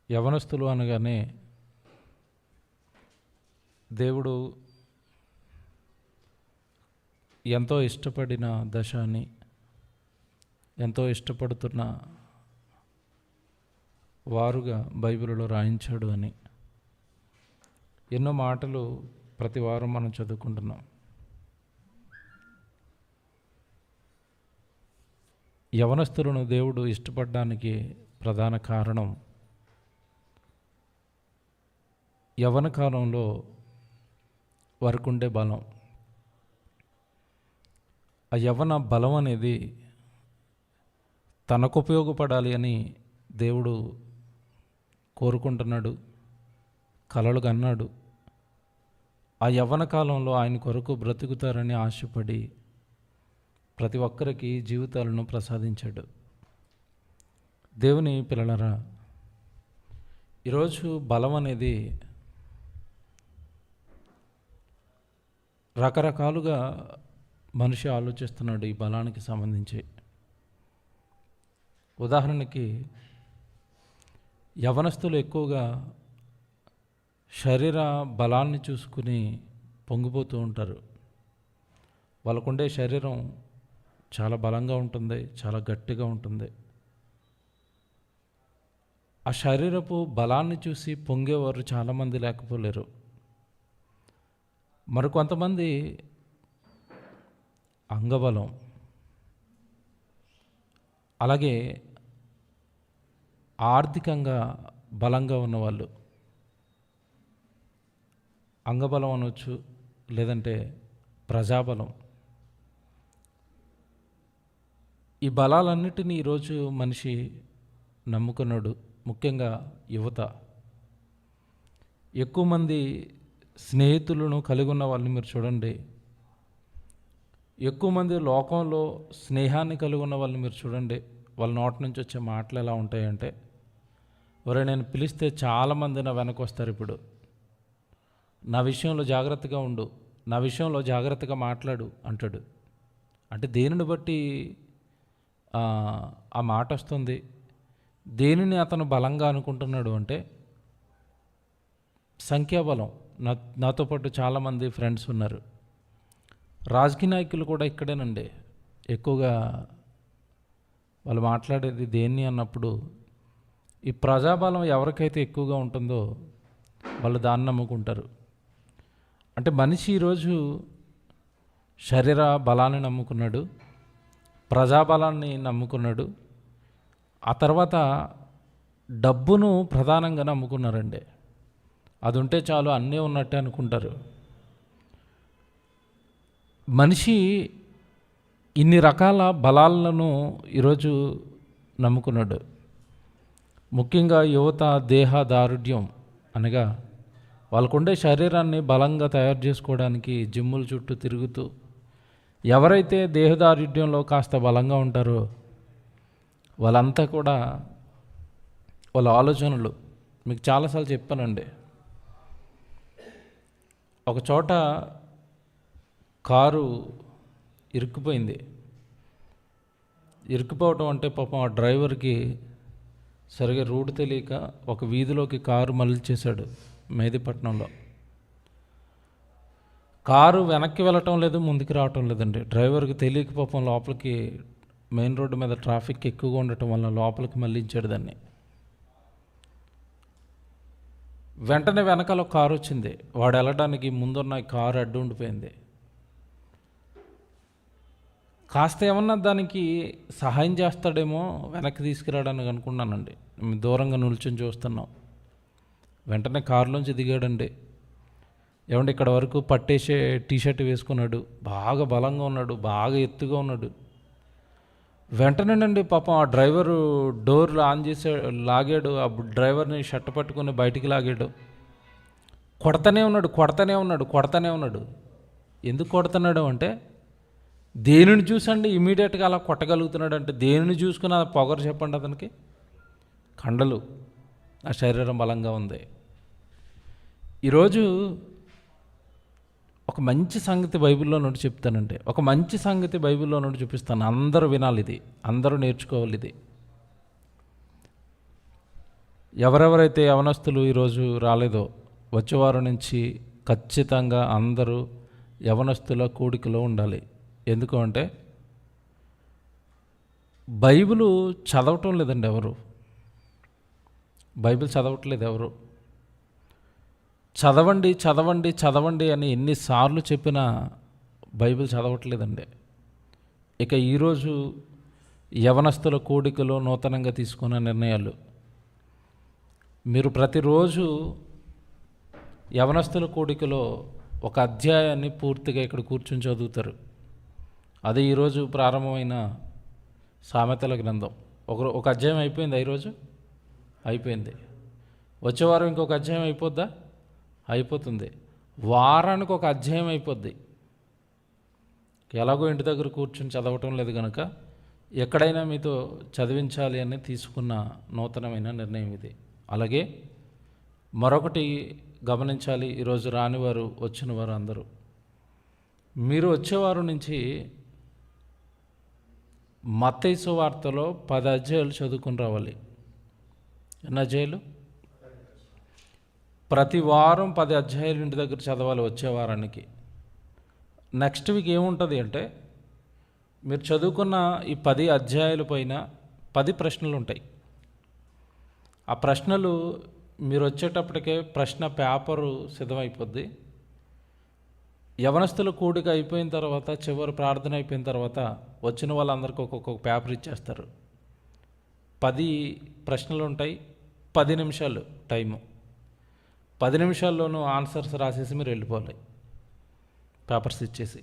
యవనస్తులు అనగానే దేవుడు ఎంతో ఇష్టపడిన దశ అని, ఎంతో ఇష్టపడుతున్న వారుగా బైబిల్లో రాయించాడు అని ఎన్నో మాటలు ప్రతి వారం మనం చదువుకుంటున్నాం. యవనస్తులను దేవుడు ఇష్టపడడానికి ప్రధాన కారణం యవన కాలంలో వారికి ఉండే బలం. ఆ యవన బలం అనేది తనకు ఉపయోగపడాలి అని దేవుడు కోరుకుంటున్నాడు, కలలు కన్నాడు. ఆ యవ్వన కాలంలో ఆయన కొరకు బ్రతుకుతారని ఆశపడి ప్రతి ఒక్కరికి జీవితాలను ప్రసాదించాడు. దేవుని పిల్లలరా, ఈరోజు బలం అనేది రకరకాలుగా మనిషి ఆలోచిస్తున్నాడు ఈ బలానికి సంబంధించి. ఉదాహరణకి యవనస్తులు ఎక్కువగా శరీర బలాన్ని చూసుకుని పొంగిపోతూ ఉంటారు. వాళ్ళకుండే శరీరం చాలా బలంగా ఉంటుంది, చాలా గట్టిగా ఉంటుంది. ఆ శరీరపు బలాన్ని చూసి పొంగేవారు చాలామంది లేకపోలేరు. మరికొంతమంది అంగబలం, అలాగే ఆర్థికంగా బలంగా ఉన్నవాళ్ళు, అంగబలం అనవచ్చు, లేదంటే ప్రజాబలం. ఈ బలాలన్నిటినీ ఈరోజు మనిషి నమ్ముకున్నాడు. ముఖ్యంగా యువత. ఎక్కువ మంది స్నేహితులను కలిగి ఉన్న వాళ్ళని మీరు చూడండి. ఎక్కువ మంది లోకంలో స్నేహాన్ని కలిగి ఉన్న వాళ్ళని మీరు చూడండి. వాళ్ళ నోటి నుంచి వచ్చే మాటలు ఎలా ఉంటాయంటే, ఒరే నేను పిలిస్తే చాలామంది నా వెనక వస్తారు, ఇప్పుడు నా విషయంలో జాగ్రత్తగా ఉండు, నా విషయంలో జాగ్రత్తగా మాట్లాడు అంటాడు. అంటే దేనిని బట్టి ఆ మాట వస్తుంది? దేనిని అతను బలంగా అనుకుంటున్నాడు అంటే సంఖ్యాబలం. నాతో పాటు చాలామంది ఫ్రెండ్స్ ఉన్నారు. రాజకీయ నాయకులు కూడా ఇక్కడేనండి ఎక్కువగా వాళ్ళు మాట్లాడేది దేన్ని అన్నప్పుడు ఈ ప్రజాబలం ఎవరికైతే ఎక్కువగా ఉంటుందో వాళ్ళు దాన్ని నమ్ముకుంటారు. అంటే మనిషి ఈరోజు శరీర బలాన్ని నమ్ముకున్నాడు, ప్రజాబలాన్ని నమ్ముకున్నాడు, ఆ తర్వాత డబ్బును ప్రధానంగా నమ్ముకున్నారండి. అది ఉంటే చాలు అన్నీ ఉన్నట్టే అనుకుంటారు. మనిషి ఇన్ని రకాల బలాలను ఈరోజు నమ్ముకున్నాడు. ముఖ్యంగా యువత దేహ దారుఢ్యం అనగా వాళ్ళకుండే శరీరాన్ని బలంగా తయారు చేసుకోవడానికి జిమ్ముల చుట్టూ తిరుగుతూ, ఎవరైతే దేహదారుఢ్యంలో కాస్త బలంగా ఉంటారో వాళ్ళంతా కూడా వాళ్ళ ఆలోచనలు మీకు చాలాసార్లు చెప్పానండి. ఒక చోట కారు ఇరుక్కుపోయింది. ఇరుక్కుపోవటం అంటే పాపం ఆ డ్రైవర్కి సరిగా రూట్ తెలియక ఒక వీధిలోకి కారు మళ్ళించేశాడు మెహదీపట్నంలో. కారు వెనక్కి వెళ్ళటం లేదు, ముందుకు రావటం లేదండి. డ్రైవర్కి తెలియక పాపం లోపలికి మెయిన్ రోడ్డు మీద ట్రాఫిక్ ఎక్కువగా ఉండటం వల్ల లోపలికి మళ్ళించాడు దాన్ని. వెంటనే వెనకాల ఒక కారు వచ్చింది. వాడు వెళ్ళడానికి ముందున్న కారు అడ్డు ఉండిపోయింది. కాస్త ఏమన్నా దానికి సహాయం చేస్తాడేమో వెనక్కి తీసుకురావడానికి అనుకున్నానండి. దూరంగా నిల్చొని చూస్తున్నాం. వెంటనే కారులోంచి దిగాడండి. ఏమంటే ఇక్కడ వరకు పట్టేసే టీషర్ట్ వేసుకున్నాడు, బాగా బలంగా ఉన్నాడు, బాగా ఎత్తుగా ఉన్నాడు. వెంటనేనండి పాపం ఆ డ్రైవరు డోర్ ఆన్ చేసే లాగాడు. ఆ డ్రైవర్ని షర్ట్ పట్టుకుని బయటికి లాగాడు. కొడతనే ఉన్నాడు. ఎందుకు కొడుతున్నాడు అంటే దేనిని చూసండి ఇమీడియట్గా అలా కొట్టగలుగుతున్నాడు అంటే దేనిని చూసుకుని ఆ పొగరు చెప్పండి అతనికి. కండలు, ఆ శరీరం బలంగా ఉంది. ఈరోజు ఒక మంచి సంగతి బైబిల్లో నుండి చెప్తానండి. ఒక మంచి సంగతి బైబిల్లో నుండి చూపిస్తాను. అందరూ వినాలి, ఇది అందరూ నేర్చుకోవాలి. ఇది ఎవరెవరైతే యవనస్తులు ఈరోజు రాలేదో వచ్చేవారం నుంచి ఖచ్చితంగా అందరూ యవనస్తుల కూడికలో ఉండాలి. ఎందుకు అంటే బైబిలు చదవటం లేదండి ఎవరు. బైబిల్ చదవట్లేదు ఎవరు. చదవండి చదవండి చదవండి అని ఎన్నిసార్లు చెప్పినా బైబిల్ చదవట్లేదండి. ఇక ఈరోజు యవనస్తుల కూడికలో నూతనంగా తీసుకున్న నిర్ణయాలు, మీరు ప్రతిరోజు యవనస్తుల కూడికలో ఒక అధ్యాయాన్ని పూర్తిగా ఇక్కడ కూర్చుని చదువుతారు. అదే ఈరోజు ప్రారంభమైన సామెతల గ్రంథం. ఒక అధ్యాయం అయిపోయింది. ఈరోజు అయిపోయింది. వచ్చే వారం ఇంకొక అధ్యాయం అయిపోద్దా? అయిపోతుంది. వారానికి ఒక అధ్యాయం అయిపోద్ది. ఎలాగో ఇంటి దగ్గర కూర్చుని చదవటం లేదు కనుక ఎక్కడైనా మీతో చదివించాలి అని తీసుకున్న నూతనమైన నిర్ణయం ఇది. అలాగే మరొకటి గమనించాలి. ఈరోజు రానివారు వచ్చిన వారు అందరూ, మీరు వచ్చేవారు నుంచి మత్తయి సువార్తలో 10 అధ్యాయాలు చదువుకుని రావాలి. ఎన్ని అధ్యాయాలు? ప్రతి వారం 10 అధ్యాయాలు ఇంటి దగ్గర చదవాలి వచ్చే వారానికి. నెక్స్ట్ వీక్ ఏముంటుంది అంటే మీరు చదువుకున్న ఈ 10 అధ్యాయాల పైన 10 ప్రశ్నలు ఉంటాయి. ఆ ప్రశ్నలు మీరు వచ్చేటప్పటికే ప్రశ్న పేపరు సిద్ధమైపోద్ది. యవనస్తుల కూడిక అయిపోయిన తర్వాత, చివరి ప్రార్థన అయిపోయిన తర్వాత వచ్చిన వాళ్ళందరికీ ఒక్కొక్క పేపర్ ఇచ్చేస్తారు. 10 ప్రశ్నలు ఉంటాయి. 10 నిమిషాలు టైము. 10 నిమిషాల్లోనూ ఆన్సర్స్ రాసేసి మీరు వెళ్ళిపోవాలి పేపర్స్ ఇచ్చేసి.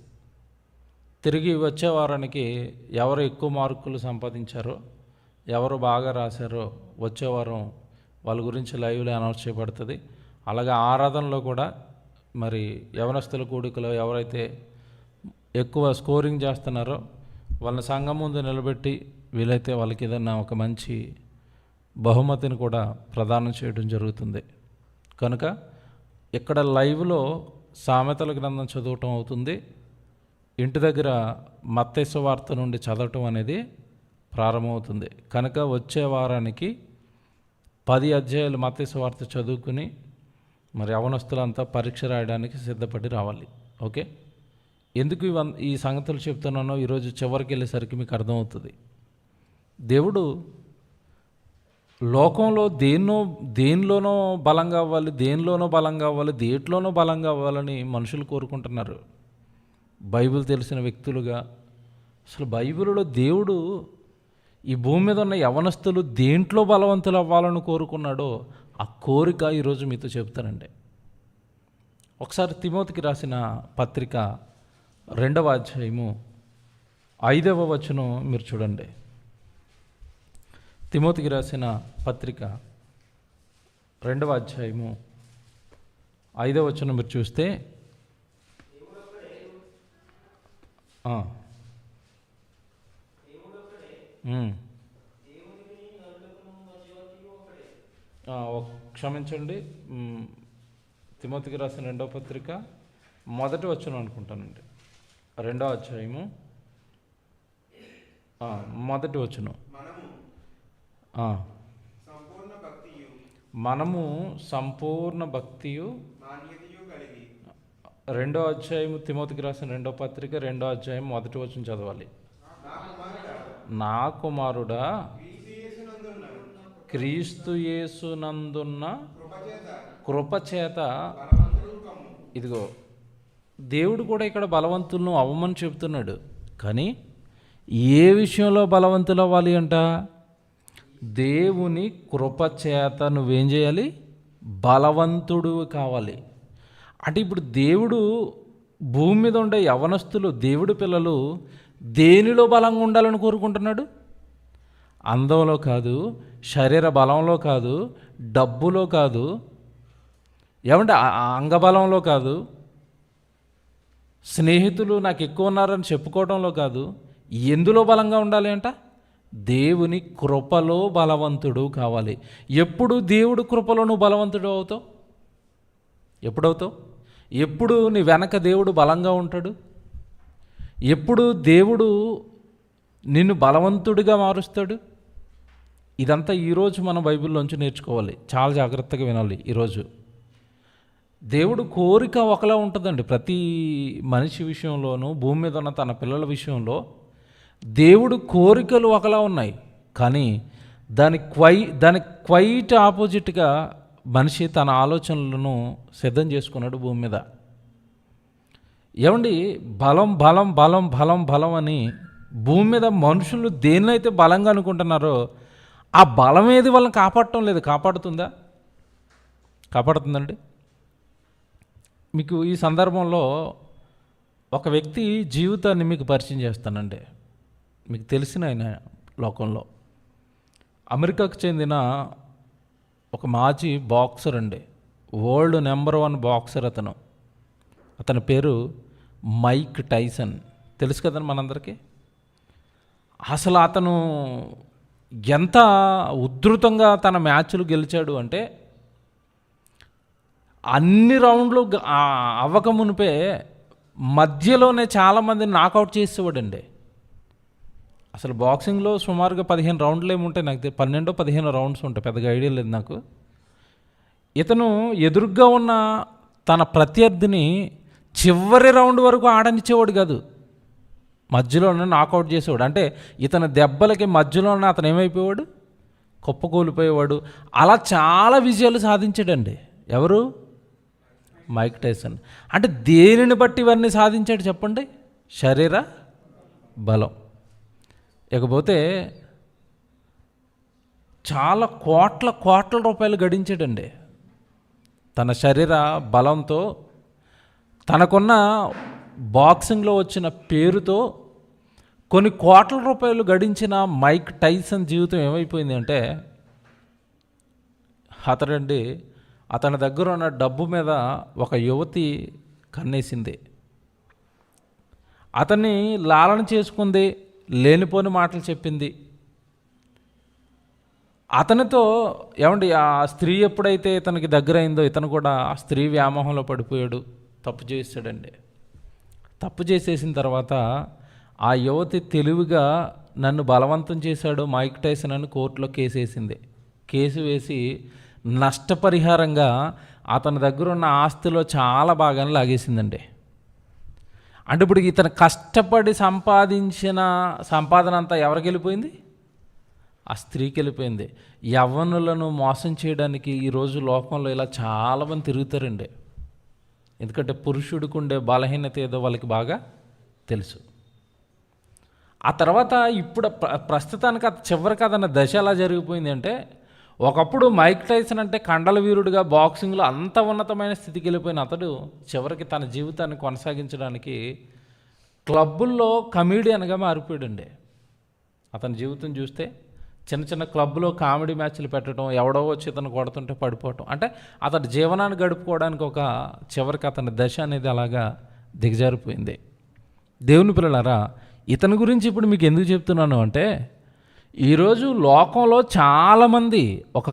తిరిగి వచ్చే వారానికి ఎవరు ఎక్కువ మార్కులు సంపాదించారో, ఎవరు బాగా రాశారో వచ్చే వారం వాళ్ళ గురించి లైవ్లో అనౌన్స్ చేయబడుతుంది. అలాగే ఆరాధనలో కూడా మరి యవనస్తుల కూడికలో ఎవరైతే ఎక్కువ స్కోరింగ్ చేస్తున్నారో వాళ్ళని సంఘం ముందు నిలబెట్టి వీలైతే వాళ్ళకి ఏదన్నా ఒక మంచి బహుమతిని కూడా ప్రదానం చేయడం జరుగుతుంది. కనుక ఇక్కడ లైవ్లో సామెతల గ్రంథం చదవటం అవుతుంది. ఇంటి దగ్గర మత్తయి సువార్త నుండి చదవటం అనేది ప్రారంభమవుతుంది. కనుక వచ్చే వారానికి 10 అధ్యాయాలు మత్తయి సువార్త చదువుకుని మరి యవనస్తులంతా పరీక్ష రాయడానికి సిద్ధపడి రావాలి. ఓకే, ఎందుకు ఈ సంగతులు చెప్తున్నానో ఈరోజు చివరికి వెళ్ళేసరికి మీకు అర్థమవుతుంది. దేవుడు లోకంలో దేనిలోనో బలంగా అవ్వాలి, దేనిలోనో బలంగా అవ్వాలి, దేంట్లోనో బలంగా అవ్వాలని మనుషులు కోరుకుంటున్నారు. బైబిల్ తెలిసిన వ్యక్తులుగా అసలు బైబిల్లో దేవుడు ఈ భూమి మీద ఉన్న యవనస్తులు దేంట్లో బలవంతులు అవ్వాలని కోరుకున్నాడో ఆ కోరిక ఈరోజు మీతో చెప్తానండి. ఒకసారి తిమోతికి రాసిన పత్రిక 2వ అధ్యాయము 5వ వచనం మీరు చూడండి. తిమోతికి రాసిన పత్రిక 2వ అధ్యాయము 5వ వచనం మీరు చూస్తే క్షమించండి, తిమోతికి రాసిన 2వ పత్రిక 1వ వచనం అనుకుంటానండి. 2వ అధ్యాయము 1వ వచనం. మనము సంపూర్ణ భక్తియు 2వ అధ్యాయము తిమోతికి రాసిన 2వ పత్రిక 2వ అధ్యాయం 1వ వచనం చదవాలి. నా కుమారుడా, క్రీస్తు యేసునందున్న కృపచేత. ఇదిగో దేవుడు కూడా ఇక్కడ బలవంతులను అవ్వమని చెప్తున్నాడు. కానీ ఏ విషయంలో బలవంతులు అవ్వాలి అంట? దేవుని కృపచేత నువ్వేం చేయాలి? బలవంతుడు కావాలి. అంటే ఇప్పుడు దేవుడు భూమి మీద ఉండే యవనస్తులు, దేవుడి పిల్లలు దేనిలో బలంగా ఉండాలని కోరుకుంటున్నాడు? అందంలో కాదు, శరీర బలంలో కాదు, డబ్బులో కాదు, ఏమంటే అంగబలంలో కాదు, స్నేహితులు నాకు ఎక్కువ ఉన్నారని చెప్పుకోవడంలో కాదు. ఎందులో బలంగా ఉండాలి అంట? దేవుని కృపలో బలవంతుడు కావాలి. ఎప్పుడు దేవుడు కృపలో నువ్వు బలవంతుడు అవుతావు? ఎప్పుడవుతావు? ఎప్పుడు నీ వెనక దేవుడు బలంగా ఉంటాడు? ఎప్పుడు దేవుడు నిన్ను బలవంతుడిగా మారుస్తాడు? ఇదంతా ఈరోజు మనం బైబిల్లోంచి నేర్చుకోవాలి. చాలా జాగ్రత్తగా వినాలి ఈరోజు. దేవుడు కోరిక ఒకలా ఉంటుందండి ప్రతి మనిషి విషయంలోనూ, భూమి మీద ఉన్న తన పిల్లల విషయంలో దేవుడు కోరికలు ఒకలా ఉన్నాయి. కానీ దానికి క్వైట్ ఆపోజిట్గా మనిషి తన ఆలోచనలను సిద్ధం చేసుకున్నాడు భూమి మీద. ఏమండి, బలం బలం బలం బలం బలం అని భూమి మీద మనుషులు దేన్నైతే బలంగా అనుకుంటున్నారో ఆ బలం ఏది వాళ్ళని కాపాడటం లేదు. కాపాడుతుందా? కాపాడుతుందండి? మీకు ఈ సందర్భంలో ఒక వ్యక్తి జీవితాన్ని మీకు పరిచయం చేస్తానండి. మీకు తెలిసిన ఆయన లోకంలో అమెరికాకు చెందిన ఒక మాజీ బాక్సర్ అండి. వరల్డ్ నెంబర్ 1 బాక్సర్ అతను. అతని పేరు మైక్ టైసన్. తెలుసు కదండి మనందరికీ. అసలు అతను ఎంత ఉధృతంగా తన మ్యాచ్లు గెలిచాడు అంటే అన్ని రౌండ్లు అవ్వక మునిపే మధ్యలోనే చాలామందిని నాకౌట్ చేసేవాడండి. అసలు బాక్సింగ్లో సుమారుగా 15 రౌండ్లు ఏముంటాయి, నాకు 12-15 రౌండ్స్ ఉంటాయి, పెద్దగా ఐడియా లేదు నాకు. ఇతను ఎదురుగ్గా ఉన్న తన ప్రత్యర్థిని చివరి రౌండ్ వరకు ఆడనిచ్చేవాడు కాదు, మధ్యలోనే నాకౌట్ చేసేవాడు. అంటే ఇతని దెబ్బలకి మధ్యలోనే అతను ఏమైపోయేవాడు, కుప్పకూలిపోయేవాడు. అలా చాలా విజయాలు సాధించాడండి. ఎవరు? Mike Tyson. అంటే దేనిని బట్టి ఇవన్నీ సాధించాడు చెప్పండి? శరీర బలం. ఇకపోతే చాలా కోట్ల రూపాయలు గడించాడండి తన శరీర బలంతో. తనకున్న బాక్సింగ్లో వచ్చిన పేరుతో కొన్ని కోట్ల రూపాయలు గడించిన మైక్ టైసన్ జీవితం ఏమైపోయింది అంటే, అతని దగ్గర ఉన్న డబ్బు మీద ఒక యువతి కన్నేసింది. అతన్ని లాలన చేసుకుంది, లేనిపోని మాటలు చెప్పింది. అతనితో ఏమండి ఆ స్త్రీ ఎప్పుడైతే ఇతనికి దగ్గర అయిందో ఇతను కూడా ఆ స్త్రీ వ్యామోహంలో పడిపోయాడు. తప్పు చేశాడండి. తప్పు చేసేసిన తర్వాత ఆ యువతి తెలివిగా నన్ను బలవంతం చేశాడు మైక్ టైసన్ అని కోర్టులో కేసేసింది. కేసు వేసి నష్టపరిహారంగా అతని దగ్గర ఉన్న ఆస్తిలో చాలా భాగాన్ని లాగేసిందండి. అంటే ఇప్పుడు ఇతను కష్టపడి సంపాదించిన సంపాదన అంతా ఎవరికి వెళ్ళిపోయింది? ఆ స్త్రీకి వెళ్ళిపోయింది. యవ్వనులను మోసం చేయడానికి ఈరోజు లోకంలో ఇలా చాలామంది తిరుగుతారండి. ఎందుకంటే పురుషుడికి ఉండే బలహీనత ఏదో వాళ్ళకి బాగా తెలుసు. ఆ తర్వాత ఇప్పుడు ప్రస్తుతానికి చివరికి అతని దశ ఎలా జరిగిపోయింది అంటే, ఒకప్పుడు మైక్ టైసన్ అంటే కండల వీరుడిగా బాక్సింగ్లో అంత ఉన్నతమైన స్థితికి వెళ్ళిపోయిన అతడు చివరికి తన జీవితాన్ని కొనసాగించడానికి క్లబ్బుల్లో కమీడియన్గా మారిపోయాడండి. అతని జీవితం చూస్తే చిన్న క్లబ్లో కామెడీ మ్యాచ్లు పెట్టడం, ఎవడో వచ్చి ఇతను కొడుతుంటే పడిపోవటం, అంటే అతని జీవనాన్ని గడుపుకోవడానికి ఒక చివరికి అతని దశ అనేది అలాగా దిగజారిపోయింది. దేవుని పిల్లలారా, ఇతని గురించి ఇప్పుడు మీకు ఎందుకు చెప్తున్నాను అంటే, ఈరోజు లోకంలో చాలామంది ఒక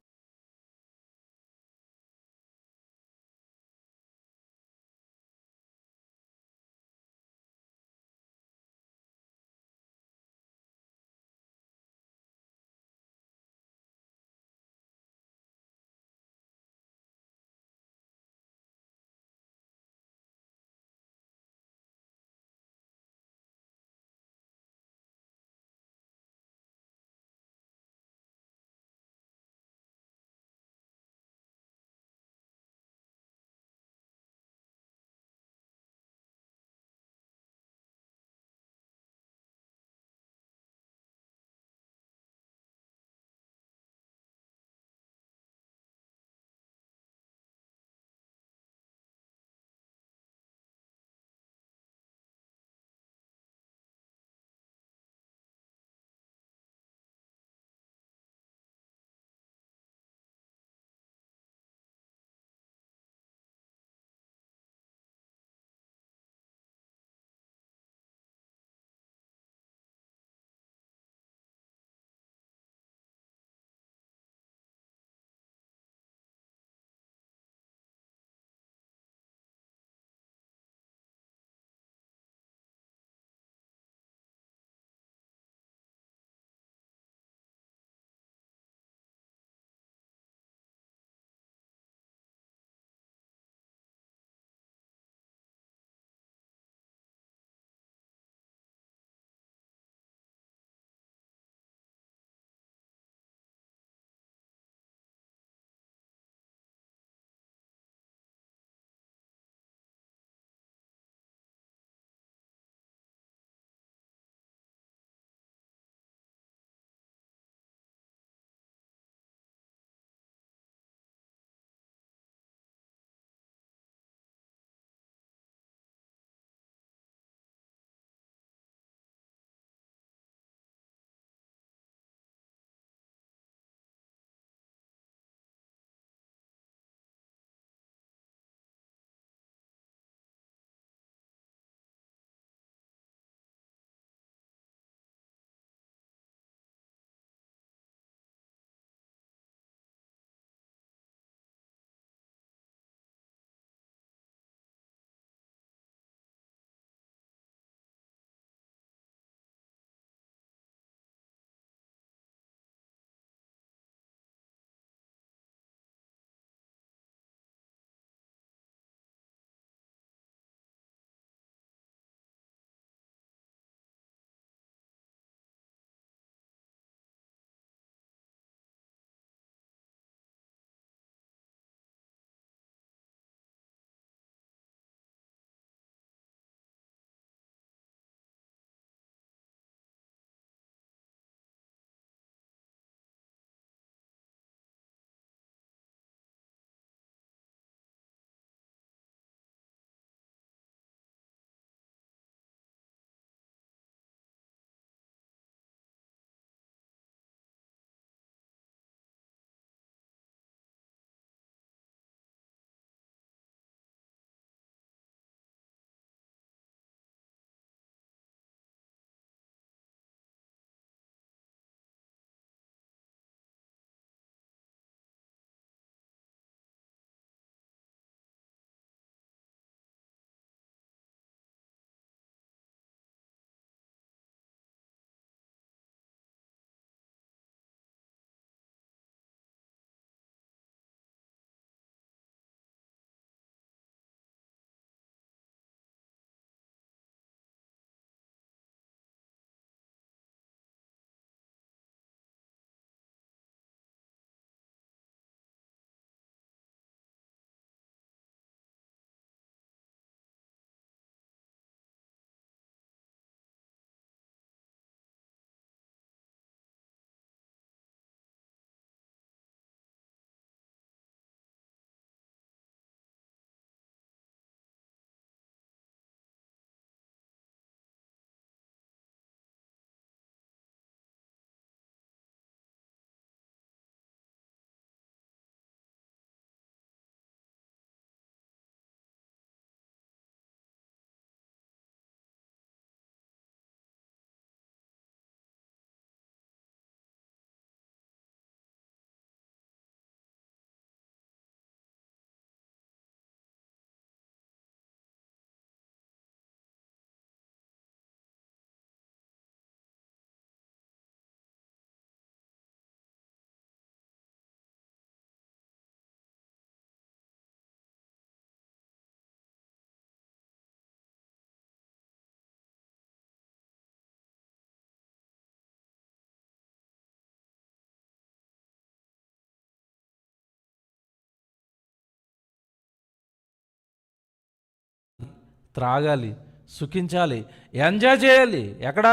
త్రాగాలి, సుఖించాలి, ఎంజాయ్ చేయాలి. ఎక్కడ?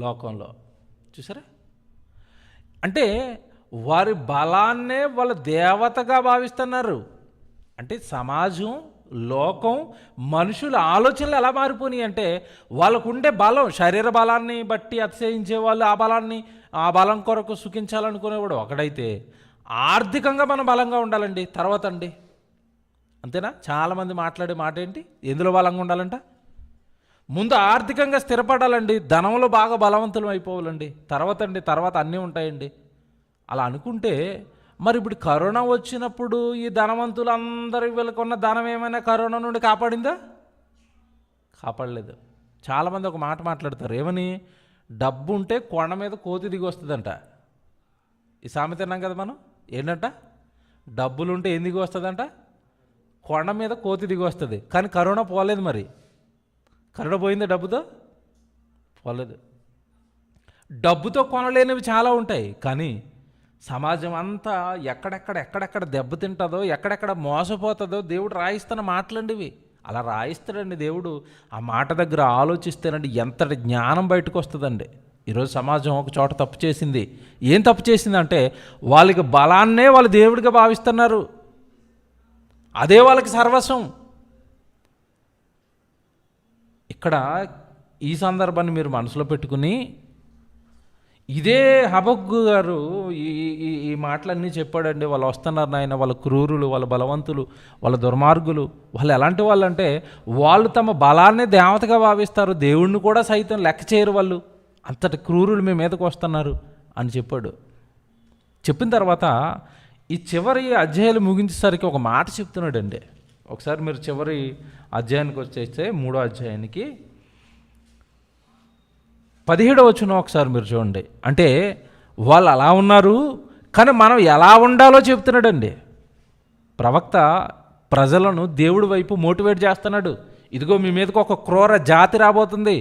లోకంలో. చూసారా? అంటే వారి బలాన్నే వాళ్ళు దేవతగా భావిస్తున్నారు. అంటే సమాజం, లోకం, మనుషుల ఆలోచనలు ఎలా మారిపోయినాయి అంటే వాళ్ళకు ఉండే బలం, శరీర బలాన్ని బట్టి అతిశయించే వాళ్ళు ఆ బలం కొరకు సుఖించాలనుకునేవాడు ఒకడైతే, ఆర్థికంగా మనం బలంగా ఉండాలండి తర్వాత అండి. అంతేనా? చాలామంది మాట్లాడే మాట ఏంటి? ఎందులో బలంగా ఉండాలంట? ముందు ఆర్థికంగా స్థిరపడాలండి, ధనంలో బాగా బలవంతులు అయిపోవాలండి, తర్వాత అన్నీ ఉంటాయండి. అలా అనుకుంటే మరి ఇప్పుడు కరోనా వచ్చినప్పుడు ఈ ధనవంతులందరూ వీళ్ళకు ఉన్న ధనం ఏమైనా కరోనా నుండి కాపాడిందా? కాపాడలేదు. చాలామంది ఒక మాట మాట్లాడతారు, ఏమని? డబ్బు ఉంటే కొండ మీద కోతి దిగి వస్తుందంట. ఈ సామెత విన్నాం కదా మనం. ఏంటంట? డబ్బులుంటే ఏం దిగి వస్తుందంట? కొండ మీద కోతి దిగి వస్తుంది. కానీ కరోనా పోలేదు. మరి కరోనా పోయిందా డబ్బుతో? పోలేదు. డబ్బుతో కొనలేనివి చాలా ఉంటాయి, కానీ సమాజం అంతా ఎక్కడెక్కడ దెబ్బతింటుందో, ఎక్కడెక్కడ మోసపోతుందో దేవుడు రాయిస్తున్న మాటలండివి. అలా రాయిస్తాడండి దేవుడు. ఆ మాట దగ్గర ఆలోచిస్తేనండి ఎంతటి జ్ఞానం బయటకు వస్తుందండి. ఈరోజు సమాజం ఒక చోట తప్పు చేసింది. ఏం తప్పు చేసిందంటే వాళ్ళకి బలాన్నే వాళ్ళు దేవుడిగా భావిస్తున్నారు. అదే వాళ్ళకి సర్వస్వం. ఇక్కడ ఈ సందర్భాన్ని మీరు మనసులో పెట్టుకుని, ఇదే హబక్కు గారు ఈ మాటలన్నీ చెప్పాడండి. వాళ్ళు వస్తున్నారు నాయన, వాళ్ళ క్రూరులు, వాళ్ళ బలవంతులు, వాళ్ళ దుర్మార్గులు, వాళ్ళు ఎలాంటి వాళ్ళు అంటే వాళ్ళు తమ బలాన్నే దేవతగా భావిస్తారు, దేవుణ్ణి కూడా సైతం లెక్క చేయరు. వాళ్ళు అంతటి క్రూరులు మీ మీదకు వస్తున్నారు అని చెప్పాడు. చెప్పిన తర్వాత ఈ చివరి అధ్యాయాలు ముగించేసరికి ఒక మాట చెప్తున్నాడండి. ఒకసారి మీరు చివరి అధ్యాయానికి వచ్చేస్తే 3వ అధ్యాయానికి 17వ వచనం ఒకసారి మీరు చూడండి. అంటే వాళ్ళు అలా ఉన్నారు, కానీ మనం ఎలా ఉండాలో చెప్తున్నాడండి. ప్రవక్త ప్రజలను దేవుడి వైపు మోటివేట్ చేస్తున్నాడు. ఇదిగో మీ మీదకి ఒక క్రూర జాతి రాబోతుంది,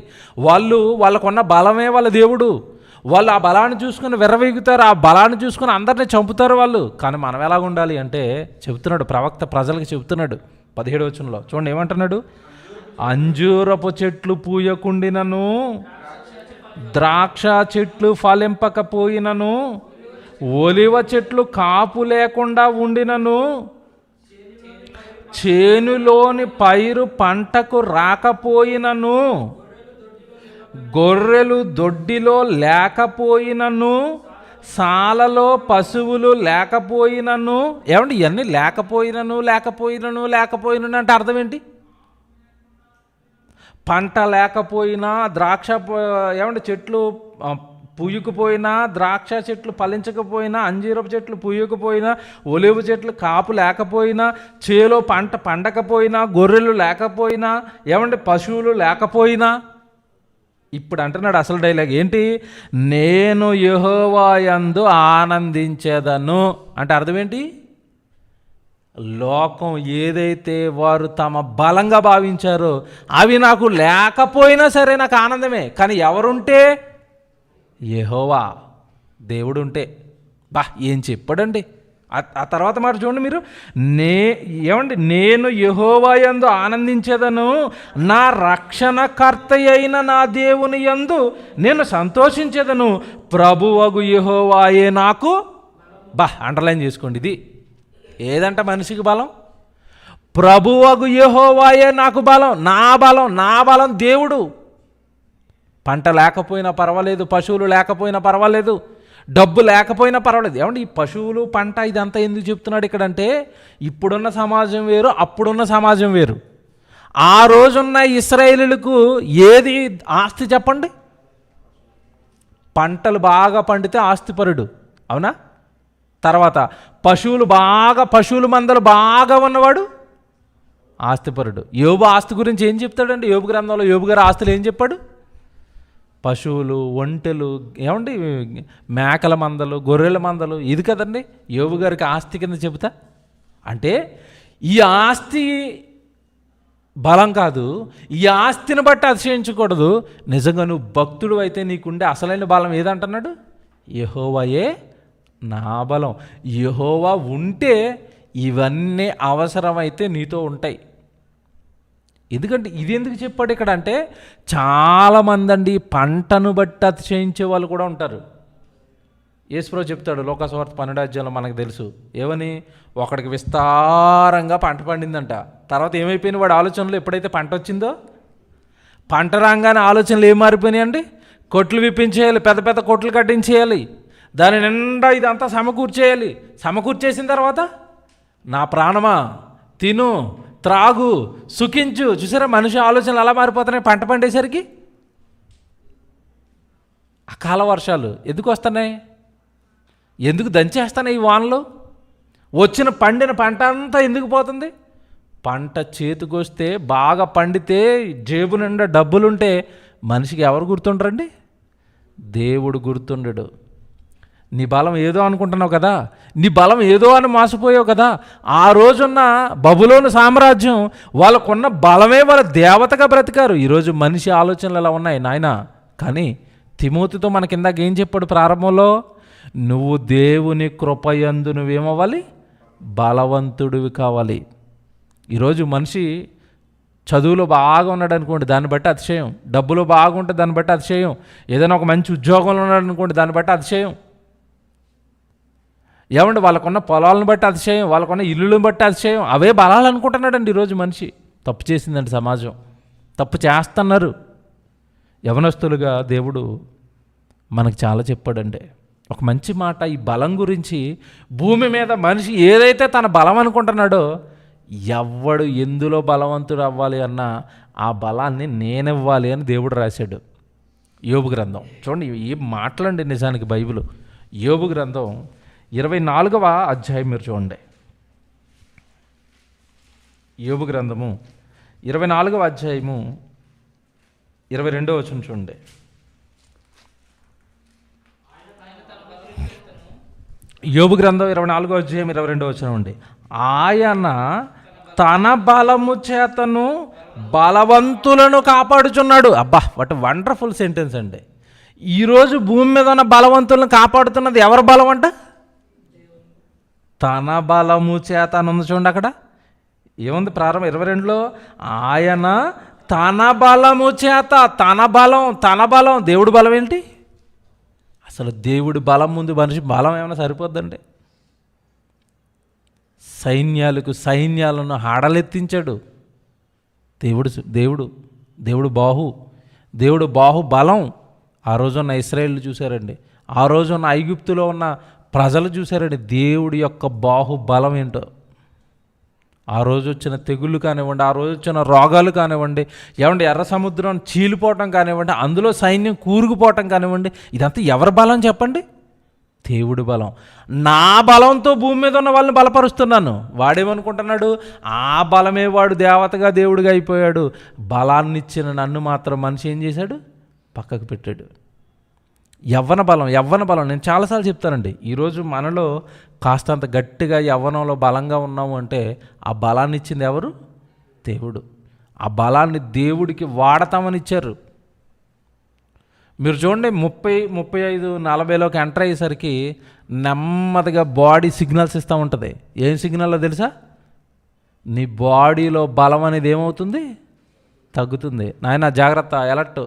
వాళ్ళకున్న బలమే వాళ్ళ దేవుడు, వాళ్ళు ఆ బలాన్ని చూసుకుని విర్రవీగుతారు, ఆ బలాన్ని చూసుకుని అందరినీ చంపుతారు వాళ్ళు. కానీ మనం ఎలా ఉండాలి అంటే చెప్తున్నాడు ప్రవక్త, ప్రజలకు చెప్తున్నాడు 17వ వచనంలో. చూడండి ఏమంటున్నాడు? అంజూరపు చెట్లు పూయకుండినను, ద్రాక్ష చెట్లు ఫలింపకపోయినను, ఒలివ చెట్లు కాపు లేకుండా ఉండినను, చేనులోని పైరు పంటకు రాకపోయినను, గొర్రెలు దొడ్డిలో లేకపోయినను, సాలలో పశువులు లేకపోయినను. ఏమండి ఇవన్నీ లేకపోయినను అంటే అర్థం ఏంటి? పంట లేకపోయినా, ద్రాక్ష చెట్లు పూయకపోయినా, ద్రాక్ష చెట్లు ఫలించకపోయినా, అంజీరపు చెట్లు పూయకపోయినా, ఒలివ చెట్లు కాపు లేకపోయినా, చేలో పంట పండకపోయినా, గొర్రెలు లేకపోయినా, పశువులు లేకపోయినా, ఇప్పుడు అంటున్నాడు అసలు డైలాగ్ ఏంటి? నేను యెహోవా యందు ఆనందించేదను అంటే అర్థం ఏంటి? లోకం ఏదైతే వారు తమ బలంగా భావించారో అవి నాకు లేకపోయినా సరే నాకు ఆనందమే. కానీ ఎవరుంటే? యెహోవా దేవుడు ఉంటే. ఏం చెప్పాడండి ఆ తర్వాత మాట చూడండి మీరు. నేను యెహోవా యందు ఆనందించేదను, నా రక్షణకర్త అయిన నా దేవుని యందు నేను సంతోషించేదను, ప్రభువగు యెహోవాయే నాకు అండర్లైన్ చేసుకోండి. ఇది ఏదంట మనిషికి బలం? ప్రభువగు యెహోవాయే నాకు బలం, నా బలం దేవుడు. పంట లేకపోయినా పర్వాలేదు, పశువులు లేకపోయినా పర్వాలేదు, డబ్బు లేకపోయినా పర్వాలేదు. ఈ పశువులు పంట ఇదంతా ఎందుకు చెప్తున్నాడు ఇక్కడంటే, ఇప్పుడున్న సమాజం వేరు, అప్పుడున్న సమాజం వేరు. ఆ రోజున్న ఇశ్రాయేలీయులకు ఏది ఆస్తి చెప్పండి? పంటలు బాగా పండితే ఆస్తిపరుడు, అవునా? తర్వాత పశువుల మందలు బాగా ఉన్నవాడు ఆస్తిపరుడు. యోబు ఆస్తి గురించి ఏం చెప్తాడండి? యోబు గ్రంథంలో యోబు గారి ఆస్తులు ఏం చెప్పాడు? పశువులు, ఒంటెలు, మేకల మందలు, గొర్రెల మందలు, ఇది కదండి యోబు గారికి ఆస్తి కింద చెబుతా. అంటే ఈ ఆస్తి బలం కాదు, ఈ ఆస్తిని బట్టి అతిశయించకూడదు. నిజంగా నువ్వు భక్తుడు అయితే నీకుండే అసలైన బలం ఏదంటున్నాడు? యెహోవాయే నా బలం. యెహోవా ఉంటే ఇవన్నీ అవసరమైతే నీతో ఉంటాయి. ఎందుకంటే ఇది ఎందుకు చెప్పాడు ఇక్కడ అంటే, చాలామంది అండి పంటను బట్టి అతిశయించే వాళ్ళు కూడా ఉంటారు. యేసుప్రభు చెప్తాడు లోకాసువార్త 12 మనకు తెలుసు ఏమని, ఒకడికి విస్తారంగా పంట పండిందంట. తర్వాత ఏమైపోయింది వాడి ఆలోచనలు, ఎప్పుడైతే పంట వచ్చిందో పంట రాగానే ఆలోచనలు ఏం మారిపోయినాయండి, కొట్లు విప్పించేయాలి, పెద్ద పెద్ద కొట్లు కట్టించేయాలి, దాని నిండా ఇదంతా సమకూర్చేయాలి. సమకూర్చేసిన తర్వాత నా ప్రాణమా తిను త్రాగు సుఖించు. చూసారా మనిషి ఆలోచనలు అలా మారిపోతున్నాయి పంట పండేసరికి. అకాల వర్షాలు ఎందుకు వస్తున్నాయి, ఎందుకు దంచేస్తున్నాయి ఈ వానలు, వచ్చిన పండిన పంట అంతా ఎందుకు పోతుంది? పంట చేతికొస్తే బాగా పండితే జేబు నిండా డబ్బులుంటే మనిషికి ఎవరు గుర్తుండరండి? దేవుడు గుర్తుండడు. నీ బలం ఏదో అనుకుంటున్నావు కదా, నీ బలం ఏదో అని మోసపోయావు కదా. ఆ రోజున్న బబులోను సామ్రాజ్యం వాళ్ళకున్న బలమే వాళ్ళ దేవతగా బ్రతికారు. ఈరోజు మనిషి ఆలోచనలు ఎలా ఉన్నాయి నాయన. కానీ తిమోతితో మన కిందాక ఏం చెప్పాడు ప్రారంభంలో, నువ్వు దేవుని కృపయందు నువ్వేమవ్వాలి, బలవంతుడివి కావాలి. ఈరోజు మనిషి చదువులో బాగా ఉన్నాడు అనుకోండి, దాన్ని బట్టి అతిశయం. డబ్బులో బాగుంటే దాన్ని బట్టి అతిశయం. ఏదైనా ఒక మంచి ఉద్యోగంలో ఉన్నాడు అనుకోండి, దాన్ని బట్టి అతిశయం. ఏమంటే వాళ్ళకున్న పొలాలను బట్టి అతిశయం, వాళ్ళకున్న ఇల్లులను బట్టి అతిశయం. అవే బలాలు అనుకుంటున్నాడండి ఈరోజు మనిషి. తప్పు చేసిందండి సమాజం, తప్పు చేస్తున్నారు. యవనస్తులుగా దేవుడు మనకు చాలా చెప్పాడండి ఒక మంచి మాట. ఈ బలం గురించి, భూమి మీద మనిషి ఏదైతే తన బలం అనుకుంటున్నాడో, ఎవడు ఎందులో బలవంతుడు అవ్వాలి అన్నా ఆ బలాన్ని నేనివ్వాలి అని దేవుడు రాశాడు. యోబు గ్రంథం చూడండి, ఏం మాటలండి నిజానికి బైబిల్. యోబు గ్రంథం 24వ అధ్యాయం మీరు చూడండి. యోబు గ్రంథము 24వ అధ్యాయము 22వ వచనం చూడండి. యోబు గ్రంథం 24వ అధ్యాయం 22వ వచనం అండి. ఆయన తన బలము చేతను బలవంతులను కాపాడుచున్నాడు. అబ్బా, వాట్ వండర్ఫుల్ సెంటెన్స్ అండి. ఈరోజు భూమి మీద ఉన్న బలవంతులను కాపాడుతున్నది ఎవరి బలం అంట? తన బలము చేత అని ఉంది చూడండి. అక్కడ ఏముంది ప్రారంభం 22లో, ఆయన తన బలము చేత. తన బలం దేవుడి బలం ఏంటి? అసలు దేవుడి బలం ముందు మనిషి బలం ఏమైనా సరిపోద్దండి? సైన్యాలను హడలెత్తించాడు దేవుడు బాహు బలం. ఆ రోజున్న ఇశ్రాయేలు చూశారండి, ఆ రోజున్న ఐగుప్తులో ఉన్న ప్రజలు చూశారండి దేవుడి యొక్క బాహుబలం ఏంటో. ఆ రోజు వచ్చిన తెగుళ్ళు కానివ్వండి, ఆ రోజు వచ్చిన రోగాలు కానివ్వండి, ఏమంటే ఎర్ర సముద్రం చీలిపోవటం కానివ్వండి, అందులో సైన్యం కూరుకుపోవటం కానివ్వండి, ఇదంతా ఎవరి బలం చెప్పండి? దేవుడి బలం. నా బలంతో భూమి మీద ఉన్న వాళ్ళని బలపరుస్తున్నాను. వాడేమనుకుంటున్నాడు? ఆ బలమే వాడు దేవతగా దేవుడిగా అయిపోయాడు. బలాన్ని ఇచ్చిన నన్ను మాత్రం మనిషి ఏం చేశాడు? పక్కకు పెట్టాడు. యవ్వన బలం నేను చాలాసార్లు చెప్తానండి. ఈరోజు మనలో కాస్తంత గట్టిగా యవ్వనంలో బలంగా ఉన్నాము అంటే ఆ బలాన్ని ఇచ్చింది ఎవరు? దేవుడు. ఆ బలాన్ని దేవుడికి వాడతామని ఇచ్చారు. మీరు చూడండి 30, 35, 40లోకి ఎంటర్ అయ్యేసరికి నెమ్మదిగా బాడీ సిగ్నల్స్ ఇస్తూ ఉంటుంది. ఏం సిగ్నల్లో తెలుసా? నీ బాడీలో బలం అనేది ఏమవుతుంది? తగ్గుతుంది. నాయన జాగ్రత్త, ఎలర్ట్,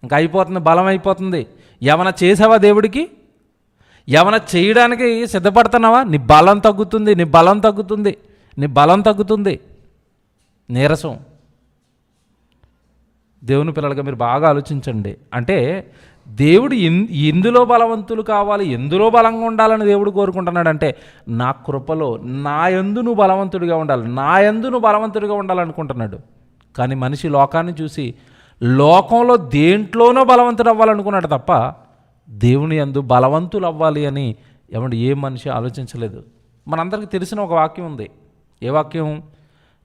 ఇంకా అయిపోతుంది, బలం అయిపోతుంది. ఏమైనా చేసావా దేవుడికి? ఏమైనా చేయడానికి సిద్ధపడుతున్నావా? నీ బలం తగ్గుతుంది. నీరసం. దేవుని పిల్లలుగా మీరు బాగా ఆలోచించండి. అంటే దేవుడు ఎందులో బలవంతులు కావాలి, ఎందులో బలంగా ఉండాలని దేవుడు కోరుకుంటున్నాడంటే, నా కృపలో నా యందు నువ్వు బలవంతుడిగా ఉండాలి, నా యందు నువ్వు బలవంతుడిగా ఉండాలనుకుంటున్నాడు. కానీ మనిషి లోకాన్ని చూసి లోకంలో దేంట్లోనో బలవంతుడు అవ్వాలనుకున్నాడు తప్ప దేవుని యందు బలవంతులు అవ్వాలి అని ఏ మనిషి ఆలోచించలేదు. మనందరికీ తెలిసిన ఒక వాక్యం ఉంది. ఏ వాక్యం?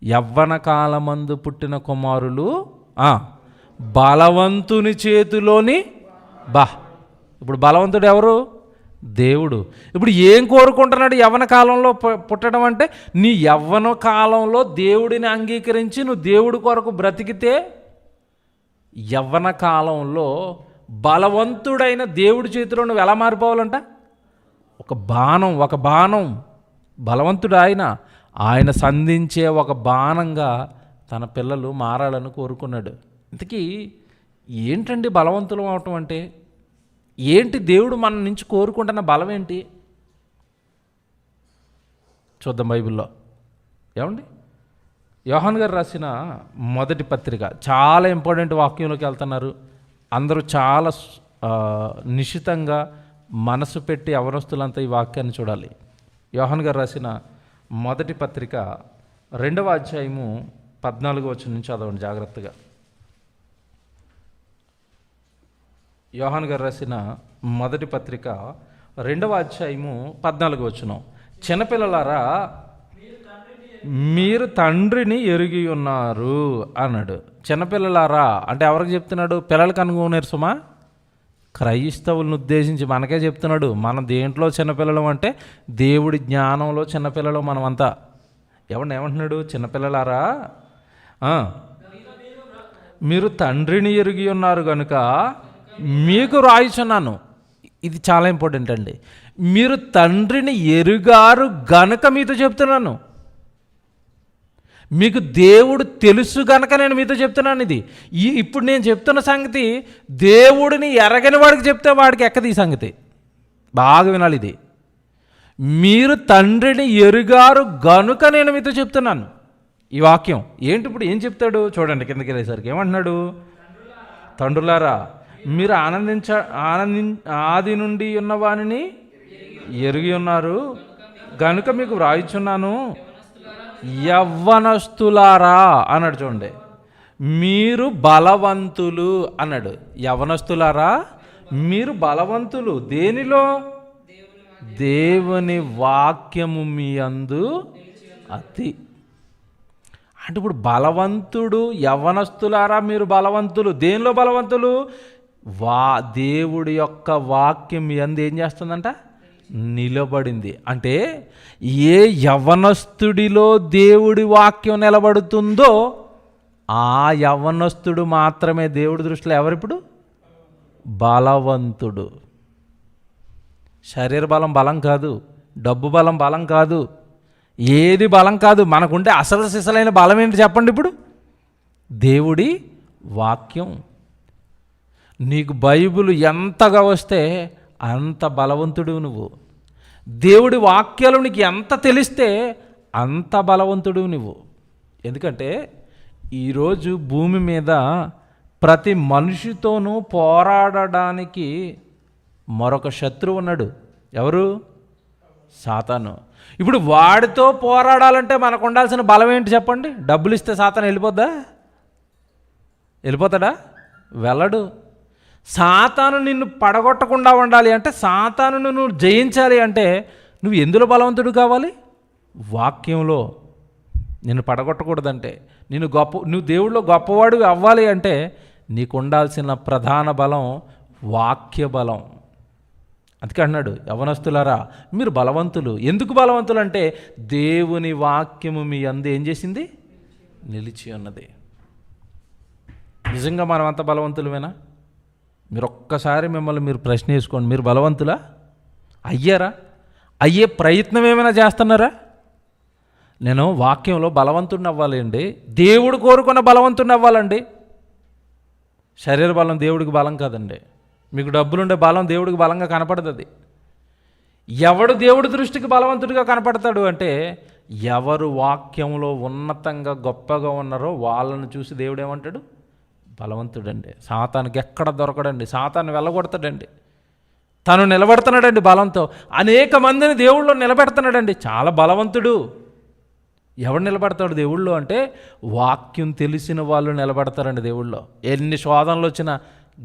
యవ్వన కాలమందు పుట్టిన కుమారులు బలవంతుని చేతిలోని ఇప్పుడు బలవంతుడు ఎవరు? దేవుడు. ఇప్పుడు ఏం కోరుకుంటున్నాడు యవ్వన కాలంలో పుట్టడం అంటే, నీ యవ్వన కాలంలో దేవుడిని అంగీకరించి నువ్వు దేవుడి కొరకు బ్రతికితే యవ్వన కాలంలో బలవంతుడైన దేవుడి చేతిలో నువ్వు ఎలా మారిపోవాలంట? ఒక బాణం బలవంతుడు ఆయన సంధించే ఒక బాణంగా తన పిల్లలు మారాలని కోరుకున్నాడు. ఇంతకీ ఏంటండి బలవంతులం అవటం అంటే ఏంటి? దేవుడు మన నుంచి కోరుకుంటున్న బలం ఏంటి? చూద్దాం బైబిల్లో. ఏమండి, యోహాన్ గారు రాసిన మొదటి పత్రిక, చాలా ఇంపార్టెంట్ వాక్యంలోకి వెళ్తున్నారు. అందరూ చాలా నిశితంగా మనసు పెట్టి అవనస్తులంతా ఈ వాక్యాన్ని చూడాలి. యోహాన్ గారు రాసిన మొదటి పత్రిక 2వ అధ్యాయము 14వ వచనం నుంచి చదవండి జాగ్రత్తగా. యోహాన్ గారు రాసిన మొదటి పత్రిక 2వ అధ్యాయము 14వ వచనం. చిన్నపిల్లలారా, మీరు తండ్రిని ఎరిగి ఉన్నారు అన్నాడు. చిన్నపిల్లలారా అంటే ఎవరికి చెప్తున్నాడు? పిల్లలకు అనుకునేరు సుమా, క్రైస్తవులను ఉద్దేశించి మనకే చెప్తున్నాడు. మనం దేంట్లో చిన్నపిల్లలు అంటే దేవుడి జ్ఞానంలో చిన్నపిల్లలు మనమంతా. ఏమంటున్నాడు? చిన్నపిల్లలారా, మీరు తండ్రిని ఎరిగి ఉన్నారు కనుక మీకు రాయిచున్నాను. ఇది చాలా ఇంపార్టెంట్ అండి. మీరు తండ్రిని ఎరుగారు గనుక మీతో చెప్తున్నాను. మీకు దేవుడు తెలుసు గనక నేను మీతో చెప్తున్నాను. ఇది ఇప్పుడు నేను చెప్తున్న సంగతి దేవుడిని ఎరగని వాడికి చెప్తే వాడికి ఎక్కదు ఈ సంగతి. బాగా వినాలి ఇది. మీరు తండ్రిని ఎరుగారు గనుక నేను మీతో చెప్తున్నాను. ఈ వాక్యం ఏంటి? ఇప్పుడు ఏం చెప్తాడు చూడండి, కిందకి వెళ్ళేసరికి ఏమంటున్నాడు? తండ్రులారా, మీరు ఆది నుండి ఉన్నవానిని ఎరిగి ఉన్నారు గనుక మీకు వ్రాయిచున్నాను. యవ్వనస్తులారా అన్నాడు. చూడండి, మీరు బలవంతులు అన్నాడు. యవ్వనస్తులారా, మీరు బలవంతులు దేనిలో? దేవుని వాక్యము మీ యందు అతి. అంటే ఇప్పుడు బలవంతుడు, యవ్వనస్తులారా మీరు బలవంతులు. దేనిలో బలవంతులు? దేవుడి యొక్క వాక్యం మీ యందు ఏం చేస్తుందంట? నిలబడింది. అంటే ఏ యవ్వనస్తుడిలో దేవుడి వాక్యం నిలబడుతుందో ఆ యవ్వనస్తుడు మాత్రమే దేవుడి దృష్టిలో ఎవరిప్పుడు బలవంతుడు. శరీర బలం బలం కాదు, డబ్బు బలం బలం కాదు, ఏది బలం కాదు. మనకుంటే అసలు సిసలైన బలం ఏంటి చెప్పండి? ఇప్పుడు దేవుడి వాక్యం. నీకు బైబిల్ ఎంతగా వస్తే అంత బలవంతుడు నువ్వు. దేవుడి వాక్యాలు నీకు ఎంత తెలిస్తే అంత బలవంతుడు నువ్వు. ఎందుకంటే ఈరోజు భూమి మీద ప్రతి మనిషితోనూ పోరాడడానికి మరొక శత్రువు ఉన్నాడు. ఎవరు? సాతాను. ఇప్పుడు వాడితో పోరాడాలంటే మనకు ఉండాల్సిన బలం ఏంటి చెప్పండి? డబ్బులు ఇస్తే సాతాను వెళ్ళిపోతాడా? వెళ్ళడు. సాతాను నిన్ను పడగొట్టకుండా ఉండాలి అంటే, సాతానును నువ్వు జయించాలి అంటే నువ్వు ఎందులో బలవంతుడు కావాలి? వాక్యంలో. నిన్ను పడగొట్టకూడదంటే, నువ్వు దేవుడిలో గొప్పవాడు అవ్వాలి అంటే నీకు ఉండాల్సిన ప్రధాన బలం వాక్య బలం. అందుకే అన్నాడు, యవ్వనస్తులారా మీరు బలవంతులు. ఎందుకు బలవంతులు అంటే దేవుని వాక్యము మీ యందు ఏం చేసింది? నిలిచి ఉన్నది. నిజంగా మనం అంత బలవంతులమేనా? మీరు ఒక్కసారి మిమ్మల్ని మీరు ప్రశ్న వేసుకోండి. మీరు బలవంతులా? అయ్యారా? అయ్యే ప్రయత్నం ఏమైనా చేస్తున్నారా? నేను వాక్యంలో బలవంతుడిని అవ్వాలి అండి. దేవుడు కోరుకున్న బలవంతుడిని అవ్వాలండి. శరీర బలం దేవుడికి బలం కాదండి. మీకు డబ్బులుండే బలం దేవుడికి బలంగా కనపడదు. అది ఎవడు దేవుడి దృష్టికి బలవంతుడిగా కనపడతాడు అంటే ఎవరు వాక్యంలో ఉన్నతంగా గొప్పగా ఉన్నారో వాళ్ళని చూసి దేవుడు ఏమంటాడు? బలవంతుడండి. సాతానికి ఎక్కడ దొరకడండి. సాతాను వెళ్ళగొడతాడండి. తను నిలబెడుతున్నాడండి బలంతో. అనేక మందిని దేవుళ్ళో నిలబెడుతున్నాడండి. చాలా బలవంతుడు. ఎవడు నిలబెడతాడు దేవుళ్ళో అంటే వాక్యం తెలిసిన వాళ్ళు నిలబెడతారండి దేవుళ్ళో. ఎన్ని శోధనలు వచ్చినా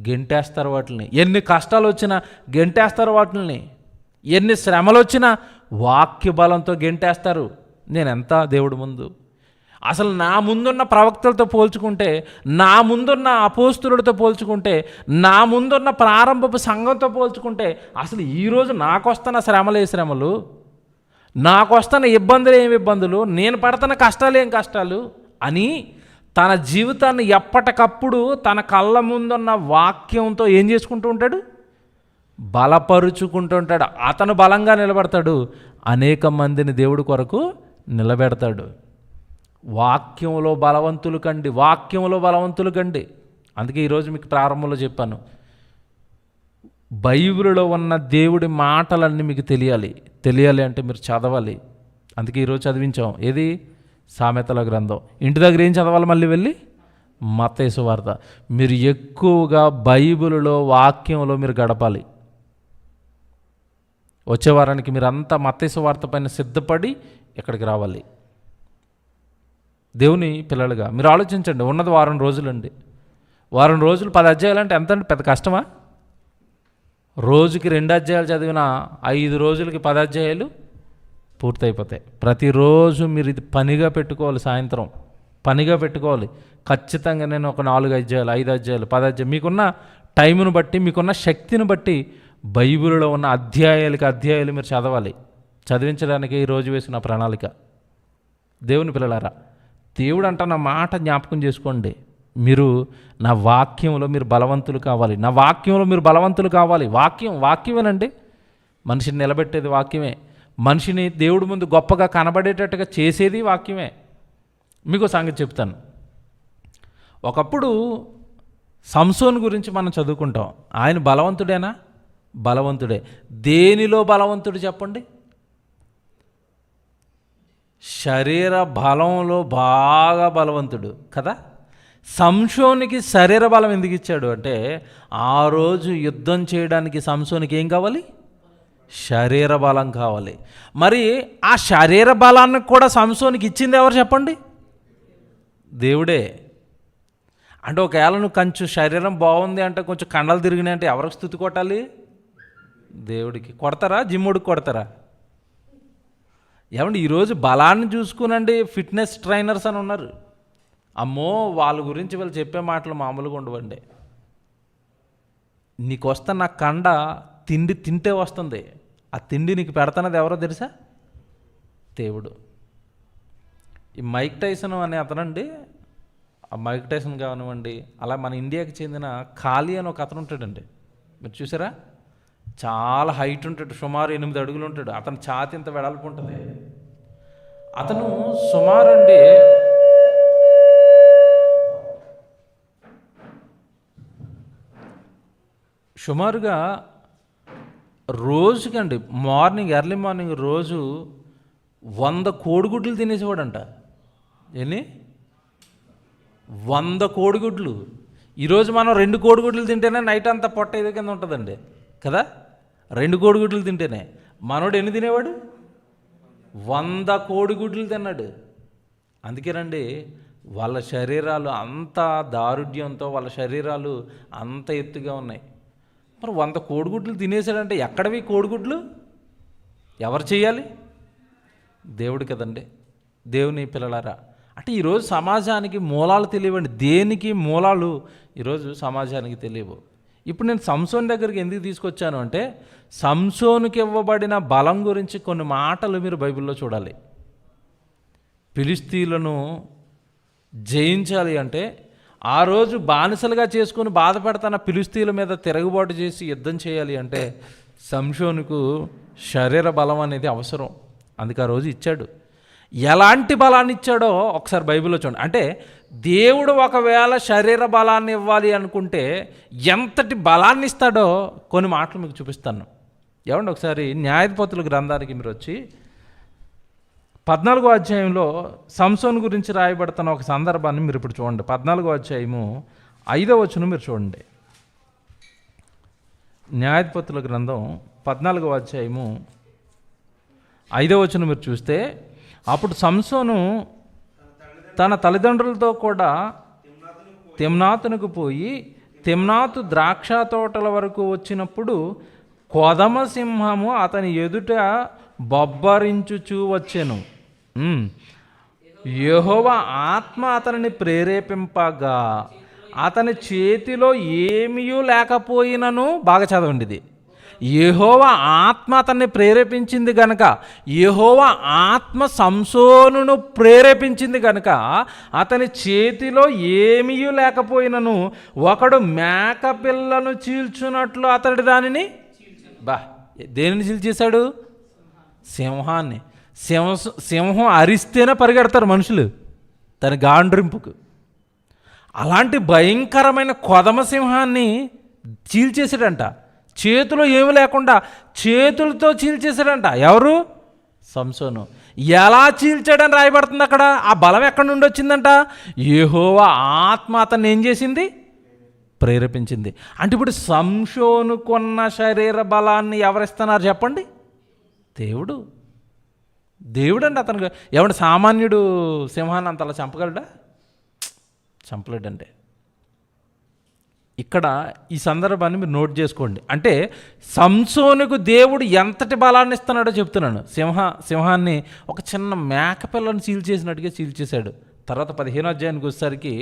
గెంటేస్తారు వాటిని, ఎన్ని కష్టాలు వచ్చినా గెంటేస్తారు వాటిని, ఎన్ని శ్రమలు వచ్చినా వాక్య బలంతో గెంటేస్తారు. నేనెంత దేవుడి ముందు, అసలు నా ముందున్న ప్రవక్తలతో పోల్చుకుంటే, నా ముందున్న అపోస్తులుడితో పోల్చుకుంటే, నా ముందున్న ప్రారంభపు సంఘంతో పోల్చుకుంటే అసలు ఈరోజు నాకు వస్తున్న శ్రమలు ఏ శ్రమలు, నాకు వస్తున్న ఇబ్బందులు ఏమి ఇబ్బందులు, నేను పడుతున్న కష్టాలు ఏం కష్టాలు అని తన జీవితాన్ని ఎప్పటికప్పుడు తన కళ్ళ ముందున్న వాక్యంతో ఏం చేసుకుంటూ ఉంటాడు? బలపరుచుకుంటూ ఉంటాడు. అతను బలంగా నిలబడతాడు. అనేక మందిని దేవుడి కొరకు నిలబెడతాడు. వాక్యంలో బలవంతులు కండి, వాక్యంలో బలవంతులు కండి. అందుకే ఈరోజు మీకు ప్రారంభంలో చెప్పాను, బైబిల్లో ఉన్న దేవుడి మాటలన్నీ మీకు తెలియాలి అంటే మీరు చదవాలి. అందుకే ఈరోజు చదివించాం. ఏది? సామెతల గ్రంథం. ఇంటి దగ్గర ఏం చదవాలి? మళ్ళీ వెళ్ళి మత్తయి సువార్త. మీరు ఎక్కువగా బైబిల్లో వాక్యంలో మీరు గడపాలి. వచ్చే వారానికి మీరు అంతా మత్తయి సువార్త పైన సిద్ధపడి ఇక్కడికి రావాలి. దేవుని పిల్లలుగా మీరు ఆలోచించండి. ఉన్నది వారం రోజులండి. వారం రోజులు 10 అధ్యాయాలు అంటే ఎంత అండి? పెద్ద కష్టమా? రోజుకి 2 అధ్యాయాలు చదివిన 5 రోజులకి 10 అధ్యాయాలు పూర్తయిపోతాయి. ప్రతిరోజు మీరు ఇది పనిగా పెట్టుకోవాలి. సాయంత్రం పనిగా పెట్టుకోవాలి. ఖచ్చితంగా నేను ఒక 4 అధ్యాయాలు, 5 అధ్యాయాలు, 10 అధ్యాయాలు మీకున్న టైమును బట్టి, మీకున్న శక్తిని బట్టి బైబిల్లో ఉన్న అధ్యాయాలు మీరు చదవాలి. చదివించడానికి ఈరోజు వేసిన ప్రణాళిక. దేవుని పిల్లలారా, దేవుడు అంట నా మాట జ్ఞాపకం చేసుకోండి. మీరు నా వాక్యంలో మీరు బలవంతులు కావాలి. నా వాక్యంలో మీరు బలవంతులు కావాలి. వాక్యమేనండి. మనిషిని నిలబెట్టేది వాక్యమే. మనిషిని దేవుడి ముందు గొప్పగా కనబడేటట్టుగా చేసేది వాక్యమే. మీకు సంగతి చెప్తాను. ఒకప్పుడు సంసోను గురించి మనం చదువుకుంటాం. ఆయన బలవంతుడేనా? బలవంతుడే. దేనిలో బలవంతుడు చెప్పండి? శరీర బలంలో బాగా బలవంతుడు కదా. సంసోనికి శరీర బలం ఎందుకు ఇచ్చాడు అంటే, ఆ రోజు యుద్ధం చేయడానికి సంసోనికి ఏం కావాలి? శరీర బలం కావాలి. మరి ఆ శరీర బలాన్ని కూడా సంసోనికి ఇచ్చింది ఎవరు చెప్పండి? దేవుడే. అంటే ఒకవేళ నువ్వు కొంచెం శరీరం బాగుంది అంటే, కొంచెం కండలు తిరిగినాయి అంటే ఎవరికి స్తుతి కొట్టాలి? దేవుడికి. కొడతారా? జిమ్ముడికి కొడతారా? ఏమండి, ఈరోజు బలాన్ని చూసుకునండి ఫిట్నెస్ ట్రైనర్స్ అని ఉన్నారు. అమ్మో, వాళ్ళ గురించి వాళ్ళు చెప్పే మాటలు మామూలుగా ఉండవండి. నీకు వస్తున్న కండ తిండి తింటే వస్తుంది. ఆ తిండి నీకు పెడతానది ఎవరో తెలుసా? దేవుడు. ఈ మైక్ టైసన్ అనే అతనండి, ఆ మైక్ టైసన్ కానివ్వండి, అలా మన ఇండియాకి చెందిన ఖాళీ అని ఒక అతను ఉంటాడండి. మీరు చూసారా? చాలా హైట్ ఉంటాడు, సుమారు 8 అడుగులు ఉంటాడు. అతను ఛాతి ఇంత వెడల్పు ఉంటుంది. అతను సుమారుగా రోజుకండి ఎర్లీ మార్నింగ్ రోజు 100 కోడిగుడ్లు తినేసేవాడంట. ఎన్ని? 100 కోడిగుడ్లు. ఈరోజు మనం 2 కోడిగుడ్లు తింటేనే నైట్ అంతా పొట్ట ఇది కింద ఉంటుందండి కదా. 2 కోడిగుడ్లు తింటేనే. మనోడు ఎన్ని తినేవాడు? 100 కోడిగుడ్లు తిన్నాడు. అందుకేనండి వాళ్ళ శరీరాలు అంత దారుఢ్యంతో, వాళ్ళ శరీరాలు అంత ఎత్తుగా ఉన్నాయి. మరి 100 కోడిగుడ్లు తినేసాడంటే ఎక్కడవి కోడిగుడ్లు? ఎవరు చేయాలి? దేవుడు కదండి. దేవుని పిల్లలారా, అంటే ఈరోజు సమాజానికి మూలాలు తెలియవండి. దేనికి మూలాలు ఈరోజు సమాజానికి తెలియవు. ఇప్పుడు నేను సంసోన్ దగ్గరికి ఎందుకు తీసుకొచ్చాను అంటే, సంసోనుకి ఇవ్వబడిన బలం గురించి కొన్ని మాటలు మీరు బైబిల్లో చూడాలి. ఫిలిష్తీయులను జయించాలి అంటే, ఆ రోజు బానిసలుగా చేసుకుని బాధపడుతున్న ఫిలిష్తీయుల మీద తిరుగుబాటు చేసి యుద్ధం చేయాలి అంటే సంసోనుకు శరీర బలం అనేది అవసరం. అందుకే ఆ రోజు ఇచ్చాడు. ఎలాంటి బలాన్ని ఇచ్చాడో ఒకసారి బైబిల్లో చూడండి. అంటే దేవుడు ఒకవేళ శరీర బలాన్ని ఇవ్వాలి అనుకుంటే ఎంతటి బలాన్ని ఇస్తాడో కొన్ని మాటలు మీకు చూపిస్తాను. ఏమండి, ఒకసారి న్యాయాధిపతుల గ్రంథానికి మీరు వచ్చి 14వ అధ్యాయంలో సంసోను గురించి రాయబడుతున్న ఒక సందర్భాన్ని మీరు ఇప్పుడు చూడండి. 14వ అధ్యాయము 5వ వచనం మీరు చూడండి. న్యాయాధిపతుల గ్రంథం 14వ అధ్యాయము 5వ వచనం మీరు చూస్తే, అప్పుడు సంసోను తన తల్లిదండ్రులతో కూడా తిమ్నాతునకు పోయి తిమ్నాతు ద్రాక్ష తోటల వరకు వచ్చినప్పుడు కొదమ సింహము అతని ఎదుట బొబ్బరించుచూ వచ్చెను. యెహోవా ఆత్మ అతనిని ప్రేరేపింపగా అతని చేతిలో ఏమీయూ లేకపోయినను, బాగా చదవండి ఇది, యెహోవా ఆత్మ అతన్ని ప్రేరేపించింది గనక, యెహోవా ఆత్మ సంసోనును ప్రేరేపించింది గనక అతని చేతిలో ఏమీయూ లేకపోయినను ఒకడు మేక పిల్లను చీల్చున్నట్లు అతడి దానిని దేనిని చీల్చేశాడు? సింహాన్ని. సింహం అరిస్తేనే పరిగెడతారు మనుషులు తన గాండ్రింపుకు. అలాంటి భయంకరమైన కొదమ సింహాన్ని చీల్చేసాడంట. చేతిలో ఏమి లేకుండా చేతులతో చీల్చేసాడంట. ఎవరు? సంసోను. ఎలా చీల్చాడని రాయబడుతుంది అక్కడ. ఆ బలం ఎక్కడి నుండి వచ్చిందంట? యెహోవా ఆత్మ అతన్ని ఏం చేసింది? ప్రేరేపించింది. అంటే ఇప్పుడు సంసోనుకున్న శరీర బలాన్ని ఎవరిస్తున్నారు చెప్పండి? దేవుడు. దేవుడండి అతను. ఎవడు సామాన్యుడు సింహాన్ని అంతలా చంపగలడా? చంపలేడంటే. ఇక్కడ ఈ సందర్భాన్ని మీరు నోట్ చేసుకోండి. అంటే సంసోనుకు దేవుడు ఎంతటి బలాన్ని ఇస్తున్నాడో చెప్తున్నాను. సింహాన్ని ఒక చిన్న మేకపిల్లని చీల్చేసినట్టుగా చీల్చేశాడు. తర్వాత 15వ అధ్యాయానికి వచ్చేసరికి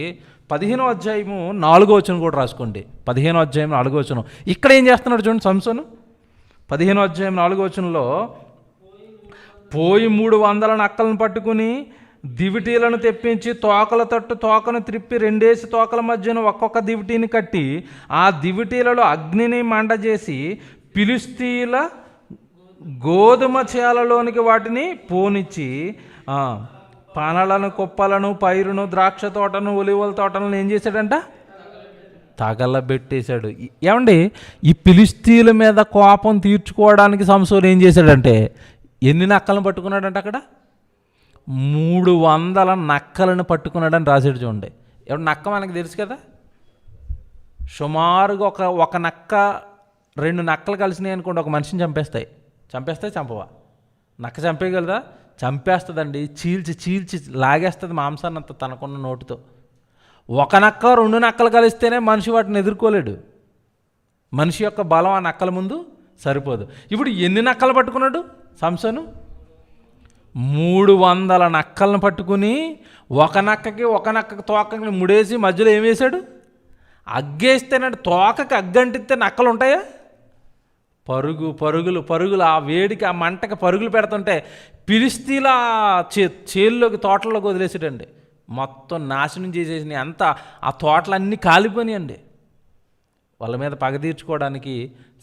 15వ అధ్యాయము 4వ వచనం కూడా రాసుకోండి. 15వ అధ్యాయం 4వ వచనం. ఇక్కడ ఏం చేస్తున్నాడు చూడండి సంసోను. 15వ అధ్యాయం 4వ వచనంలో, పోయి 300 నక్కలను పట్టుకుని దివిటీలను తెప్పించి తోకల తట్టు తోకను త్రిప్పి 2 తోకల మధ్యన ఒక్కొక్క దివిటీని కట్టి ఆ దివిటీలలో అగ్నిని మండజేసి ఫిలిష్తీయుల గోధుమ చేలలోనికి వాటిని పోనిచ్చి పనలను, కుప్పలను, పైరును, ద్రాక్ష తోటను, ఒలివల తోటలను ఏం చేశాడంట? తగలబెట్టేశాడు. ఏమండి, ఈ ఫిలిష్తీయుల మీద కోపం తీర్చుకోవడానికి సంసోను ఏం చేశాడంటే ఎన్ని నక్కలను పట్టుకున్నాడంట? అక్కడ 300 నక్కలను పట్టుకున్నాడని రాసాడు చూడండి. ఎవడు నక్క మనకు తెలుసు కదా. సుమారుగా ఒక నక్క 2 నక్కలు కలిసినాయి అనుకోండి, ఒక మనిషిని చంపేస్తాయి. చంపవా? నక్క చంపేయగలదా? చంపేస్తుందండి. చీల్చి లాగేస్తుంది మాంసాన్ని అంత తనకున్న నోటితో. ఒక నక్క 2 నక్కలు కలిస్తేనే మనిషి వాటిని ఎదుర్కోలేడు. మనిషి యొక్క బలం ఆ నక్కల ముందు సరిపోదు. ఇప్పుడు ఎన్ని నక్కలు పట్టుకున్నాడు సంసోను? 300 నక్కలను పట్టుకుని ఒక నక్కకి తోకకి ముడేసి మధ్యలో ఏం వేశాడు? అగ్గేస్తేనంటే తోకకి అగ్గంటిస్తే నక్కలు ఉంటాయా? పరుగులు ఆ వేడికి ఆ మంటకి పరుగులు పెడుతుంటే ఫిలిష్తీయుల చేల్లోకి తోటల్లోకి వదిలేసాడండి. మొత్తం నాశనం చేసేసినాయి. అంతా ఆ తోటలన్నీ కాలిపోయినాయండి. వాళ్ళ మీద పగ తీర్చుకోవడానికి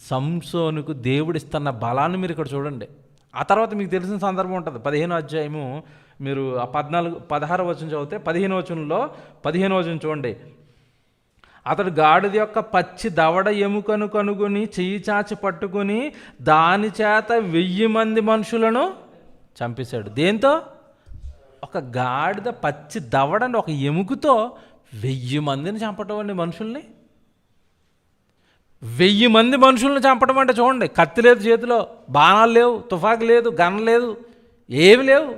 సంసోనుకు దేవుడిస్తున్న బలాన్ని మీరు ఇక్కడ చూడండి. ఆ తర్వాత మీకు తెలిసిన సందర్భం ఉంటుంది. 15వ అధ్యాయము మీరు ఆ 16వ వచనం చదివితే 15వ వచనంలో 15వ వచనం చూడండి. అతడు గాడిద యొక్క పచ్చి దవడ ఎముకను కనుగొని చెయ్యి చాచి పట్టుకుని దాని చేత 1000 మంది మనుషులను చంపేశాడు. దేంతో? ఒక గాడిద పచ్చి దవడని ఒక ఎముకతో 1000 మందిని చంపటం అండి. మనుషుల్ని 1000 మంది మనుషులను చంపడం అంటే చూడండి. కత్తి లేదు చేతిలో, బాణాలు లేవు, తుపాకీ లేదు, గన్ లేదు, ఏమి లేవు,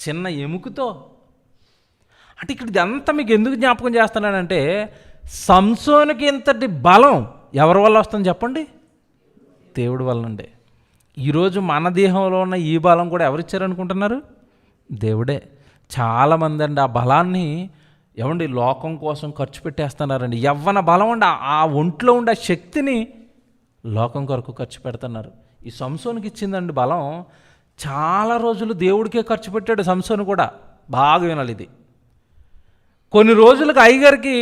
చిన్న ఎముకతో. అంటే ఇక్కడ ఇదంతా మీకు ఎందుకు జ్ఞాపకం చేస్తున్నానంటే సంసోనుకి ఇంతటి బలం ఎవరి వల్ల వస్తుంది చెప్పండి? దేవుడి వల్లండి. ఈరోజు మన దేహంలో ఉన్న ఈ బలం కూడా ఎవరిచ్చారనుకుంటున్నారు? దేవుడే. చాలామంది అండి ఆ బలాన్ని ఏమండి లోకం కోసం ఖర్చు పెట్టేస్తున్నారండి. యవ్వన బలం అండి, ఆ ఒంట్లో ఉండే శక్తిని లోకం కొరకు ఖర్చు పెడుతున్నారు. ఈ సంసోనుకి ఇచ్చిందండి బలం. చాలా రోజులు దేవుడికే ఖర్చు పెట్టాడు సంసోను కూడా. బాగా వినాలి ఇది. కొన్ని రోజులకు అయ్యగారికి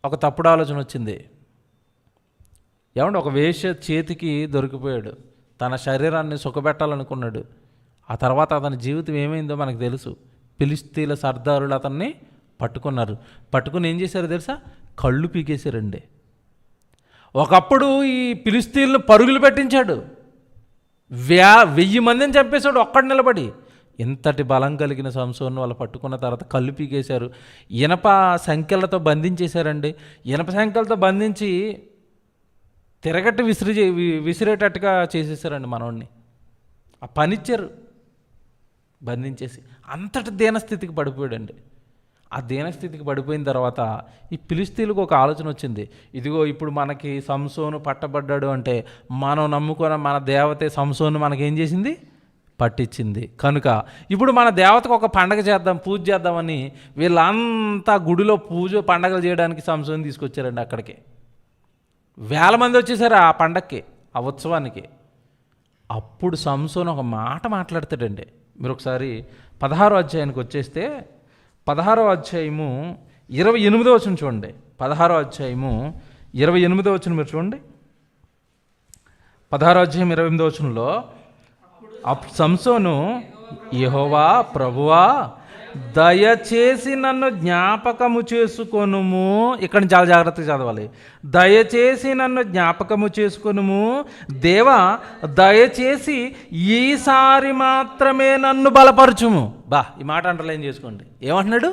ఒక తప్పుడు ఆలోచన వచ్చింది. ఏమంటే ఒక వేశ్య చేతికి దొరికిపోయాడు. తన శరీరాన్ని సుఖపెట్టాలనుకున్నాడు. ఆ తర్వాత అతని జీవితం ఏమైందో మనకు తెలుసు. ఫిలిష్తీయుల సర్దారులు అతన్ని పట్టుకున్నారు. పట్టుకుని ఏం చేశారో తెలుసా? కళ్ళు పీకేశారండి. ఒకప్పుడు ఈ ఫిలిష్తీయులను పరుగులు పెట్టించాడు. 1000 మందిని చంపేశాడు ఒక్కడు నిలబడి. ఇంతటి బలం కలిగిన సంసోను వాళ్ళు పట్టుకున్న తర్వాత కళ్ళు పీకేశారు. ఇనప సంఖ్యలతో బంధించేశారండి. ఇనప సంఖ్యలతో బంధించి తిరగట్టి విసిరేటట్టుగా చేసేసారండి మనోడిని. ఆ పనిచ్చారు బంధించేసి. అంతటి దీనస్థితికి పడిపోయాడండి. ఆ దీనస్థితికి పడిపోయిన తర్వాత ఈ ఫిలిష్తీయులకు ఒక ఆలోచన వచ్చింది. ఇదిగో ఇప్పుడు మనకి సంసోను పట్టబడ్డాడు అంటే మనం నమ్ముకున్న మన దేవతే సంసోను మనకేం చేసింది? పట్టించింది. కనుక ఇప్పుడు మన దేవతకు ఒక పండగ చేద్దాం, పూజ చేద్దామని వీళ్ళంతా గుడిలో పండగలు చేయడానికి సంసోను తీసుకొచ్చారండి. అక్కడికి 1000 మంది వచ్చేసారు ఆ పండగకి, ఆ ఉత్సవానికి. అప్పుడు సంసోను ఒక మాట మాట్లాడతాడండి. మీరు ఒకసారి 16వ అధ్యాయానికి వచ్చేస్తే 16వ అధ్యాయము 28వ వచనం చూడండి. 16వ అధ్యాయము 28వ వచనం మీరు చూడండి. 16వ అధ్యాయం 28వ వచనంలో సంసోను, యెహోవా ప్రభువా దయచేసి నన్ను జ్ఞాపకము చేసుకొనుము. ఇక్కడ చాలా జాగ్రత్తగా చదవాలి. దయచేసి నన్ను జ్ఞాపకము చేసుకొనుము. దేవా, దయచేసి ఈసారి మాత్రమే నన్ను బలపరచుము. ఈ మాట అంటలేం చేసుకోండి. ఏమంటున్నాడు?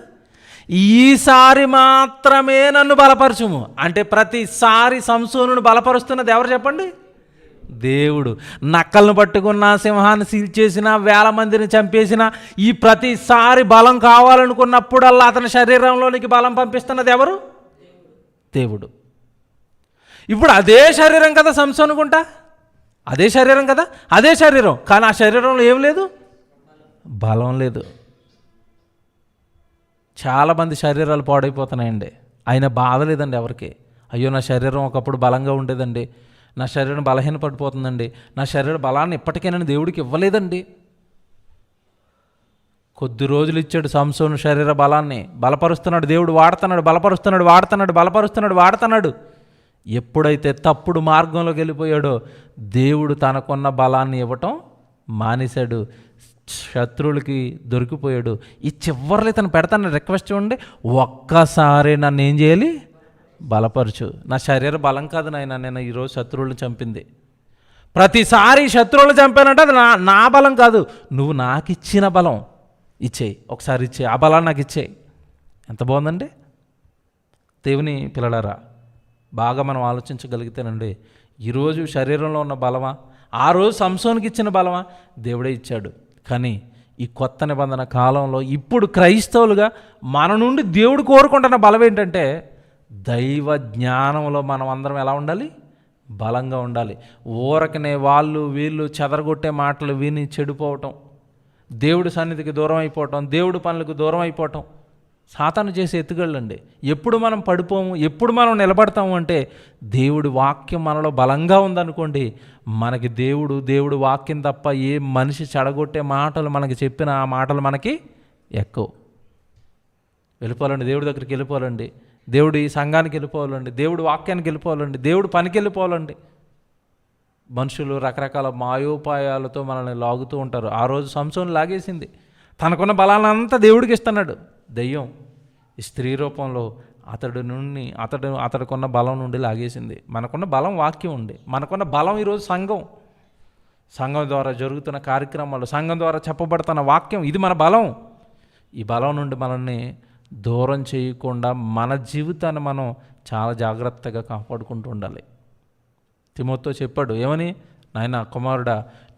ఈసారి మాత్రమే నన్ను బలపరచుము అంటే ప్రతిసారి సంసోనును బలపరుస్తున్నది ఎవరు చెప్పండి? దేవుడు. నక్కలను పట్టుకున్న, సింహాన్ని సీల్చేసిన, 1000 మందిని చంపేసిన, ఈ ప్రతిసారి బలం కావాలనుకున్నప్పుడల్లా అతని శరీరంలోనికి బలం పంపిస్తున్నది ఎవరు? దేవుడు. ఇప్పుడు అదే శరీరం కదా సంసోనుకుంటా, అదే శరీరం కదా, అదే శరీరం, కానీ ఆ శరీరంలో ఏం లేదు? బలం లేదు. చాలామంది శరీరాలు పాడైపోతున్నాయండి, అయినా బాధ లేదండి ఎవరికి. అయ్యో, నా శరీరం ఒకప్పుడు బలంగా ఉండేదండి, నా శరీరం బలహీన పడిపోతుందండి, నా శరీర బలాన్ని ఇప్పటికైనా దేవుడికి ఇవ్వలేదండి. కొద్ది రోజులు ఇచ్చాడు సంసోను శరీర బలాన్ని, బలపరుస్తున్నాడు దేవుడు, వాడుతున్నాడు. ఎప్పుడైతే తప్పుడు మార్గంలోకి వెళ్ళిపోయాడో దేవుడు తనకున్న బలాన్ని ఇవ్వటం మానేశాడు, శత్రువులకి దొరికిపోయాడు. ఈ చివరిలో తను పెడతాను రిక్వెస్ట్ చూడండి, ఒక్కసారి నన్ను ఏం చేయాలి? బలపరచు. నా శరీర బలం కాదు నాయన నేను ఈరోజు శత్రువులను చంపింది. ప్రతిసారి శత్రువులను చంపానంటే అది నా బలం కాదు, నువ్వు నాకు ఇచ్చిన బలం ఇచ్చేయి, ఒకసారి ఇచ్చేయి, ఆ బలాన్ని నాకు ఇచ్చేయి. ఎంత బాగుందండి. దేవుని పిల్లలారా, బాగా మనం ఆలోచించగలిగితేనండి, ఈరోజు శరీరంలో ఉన్న బలమా, ఆ రోజు సంసోనుకి ఇచ్చిన బలమా? దేవుడే ఇచ్చాడు. కానీ ఈ కొత్త నిబంధన కాలంలో ఇప్పుడు క్రైస్తవులుగా మన నుండి దేవుడు కోరుకుంటున్న బలం ఏంటంటే, దైవ జ్ఞానంలో మనం అందరం ఎలా ఉండాలి? బలంగా ఉండాలి. ఊరకనే వాళ్ళు వీళ్ళు చెదరగొట్టే మాటలు విని చెడిపోవటం, దేవుడి సన్నిధికి దూరం అయిపోవటం, దేవుడి పనులకు దూరం అయిపోవటం సాతాను చేసే ఎత్తుగళ్ళండి. ఎప్పుడు మనం పడిపోము, ఎప్పుడు మనం నిలబడతాము అంటే దేవుడి వాక్యం మనలో బలంగా ఉందనుకోండి, మనకి దేవుడు వాక్యం తప్ప ఏ మనిషి చెడగొట్టే మాటలు మనకి చెప్పిన ఆ మాటలు మనకి ఎక్కువ. వెళ్ళిపోవాలండి, దేవుడి దగ్గరికి వెళ్ళిపోవాలండి, దేవుడి సంఘానికి వెళ్ళిపోవాలండి, దేవుడి వాక్యానికి వెళ్ళిపోవాలండి, దేవుడి పనికి వెళ్ళిపోవాలండి. మనుషులు రకరకాల మాయోపాయాలతో మనల్ని లాగుతూ ఉంటారు. ఆ రోజు సంసోను లాగేసింది, తనకున్న బలాన్నంతా దేవుడికి ఇస్తున్నాడు. దెయ్యం ఈ స్త్రీ రూపంలో అతడికున్న బలం నుండి లాగేసింది. మనకున్న బలం వాక్యం ఉండి, మనకున్న బలం ఈరోజు సంఘం ద్వారా జరుగుతున్న కార్యక్రమాలు, సంఘం ద్వారా చెప్పబడుతున్న వాక్యం, ఇది మన బలం. ఈ బలం నుండి మనల్ని దూరం చేయకుండా మన జీవితాన్ని మనం చాలా జాగ్రత్తగా కాపాడుకుంటూ ఉండాలి. తిమోతితో చెప్పాడు ఏమని? నాయన కుమారుడా,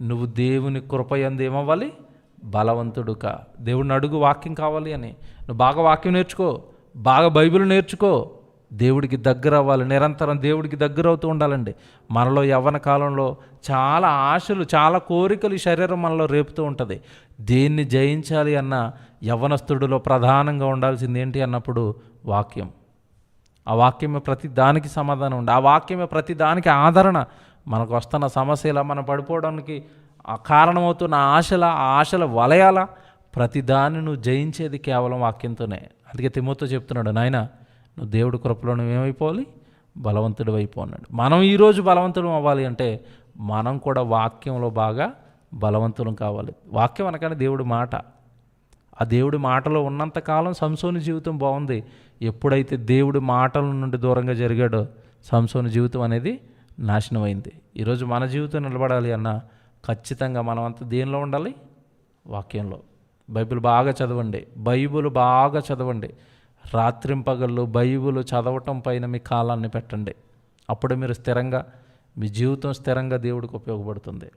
నువ్వు దేవుని కృపయందు ఏమవ్వాలి? బలవంతుడు కా. దేవుడిని అడుగు వాక్యం కావాలి అని. నువ్వు బాగా వాక్యం నేర్చుకో, బాగా బైబిల్ నేర్చుకో, దేవుడికి దగ్గర అవ్వాలి, నిరంతరం దేవుడికి దగ్గర అవుతూ ఉండాలండి. మనలో యవ్వన కాలంలో చాలా ఆశలు, చాలా కోరికలు ఈ శరీరం మనలో రేపుతూ ఉంటుంది. దేన్ని జయించాలి అన్న యవ్వనస్తుడిలో ప్రధానంగా ఉండాల్సింది ఏంటి అన్నప్పుడు వాక్యం. ఆ వాక్యమే ప్రతి దానికి సమాధానం ఉండి, ఆ వాక్యమే ప్రతి దానికి ఆదరణ. మనకు వస్తున్న సమస్యల, మనం పడిపోవడానికి ఆ కారణమవుతున్న ఆశల వలయాల ప్రతిదాన్ని నువ్వు జయించేది కేవలం వాక్యంతోనే. అందుకే తిమోతితో చెప్తున్నాడు, నాయన నువ్వు దేవుడి కృపలో నువ్వేమైపోవాలి? బలవంతుడు అయిపోన్నాడు. మనం ఈరోజు బలవంతుడు అవ్వాలి అంటే మనం కూడా వాక్యంలో బాగా బలవంతులం కావాలి. వాక్యం అనగానే దేవుడి మాట. ఆ దేవుడి మాటలో ఉన్నంతకాలం సంసోను జీవితం బాగుంది. ఎప్పుడైతే దేవుడి మాటల నుండి దూరంగా జరిగాడో సంసోను జీవితం అనేది నాశనమైంది. ఈరోజు మన జీవితం నిలబడాలి అన్న ఖచ్చితంగా మనం అంతా దేనిలో ఉండాలి? వాక్యంలో. బైబిల్ బాగా చదవండి. రాత్రింపగళ్ళు బైబిల్ చదవటం పైన మీ కాలాన్ని పెట్టండి. అప్పుడే మీరు స్థిరంగా, మీ జీవితం స్థిరంగా దేవుడికి ఉపయోగపడుతుంది.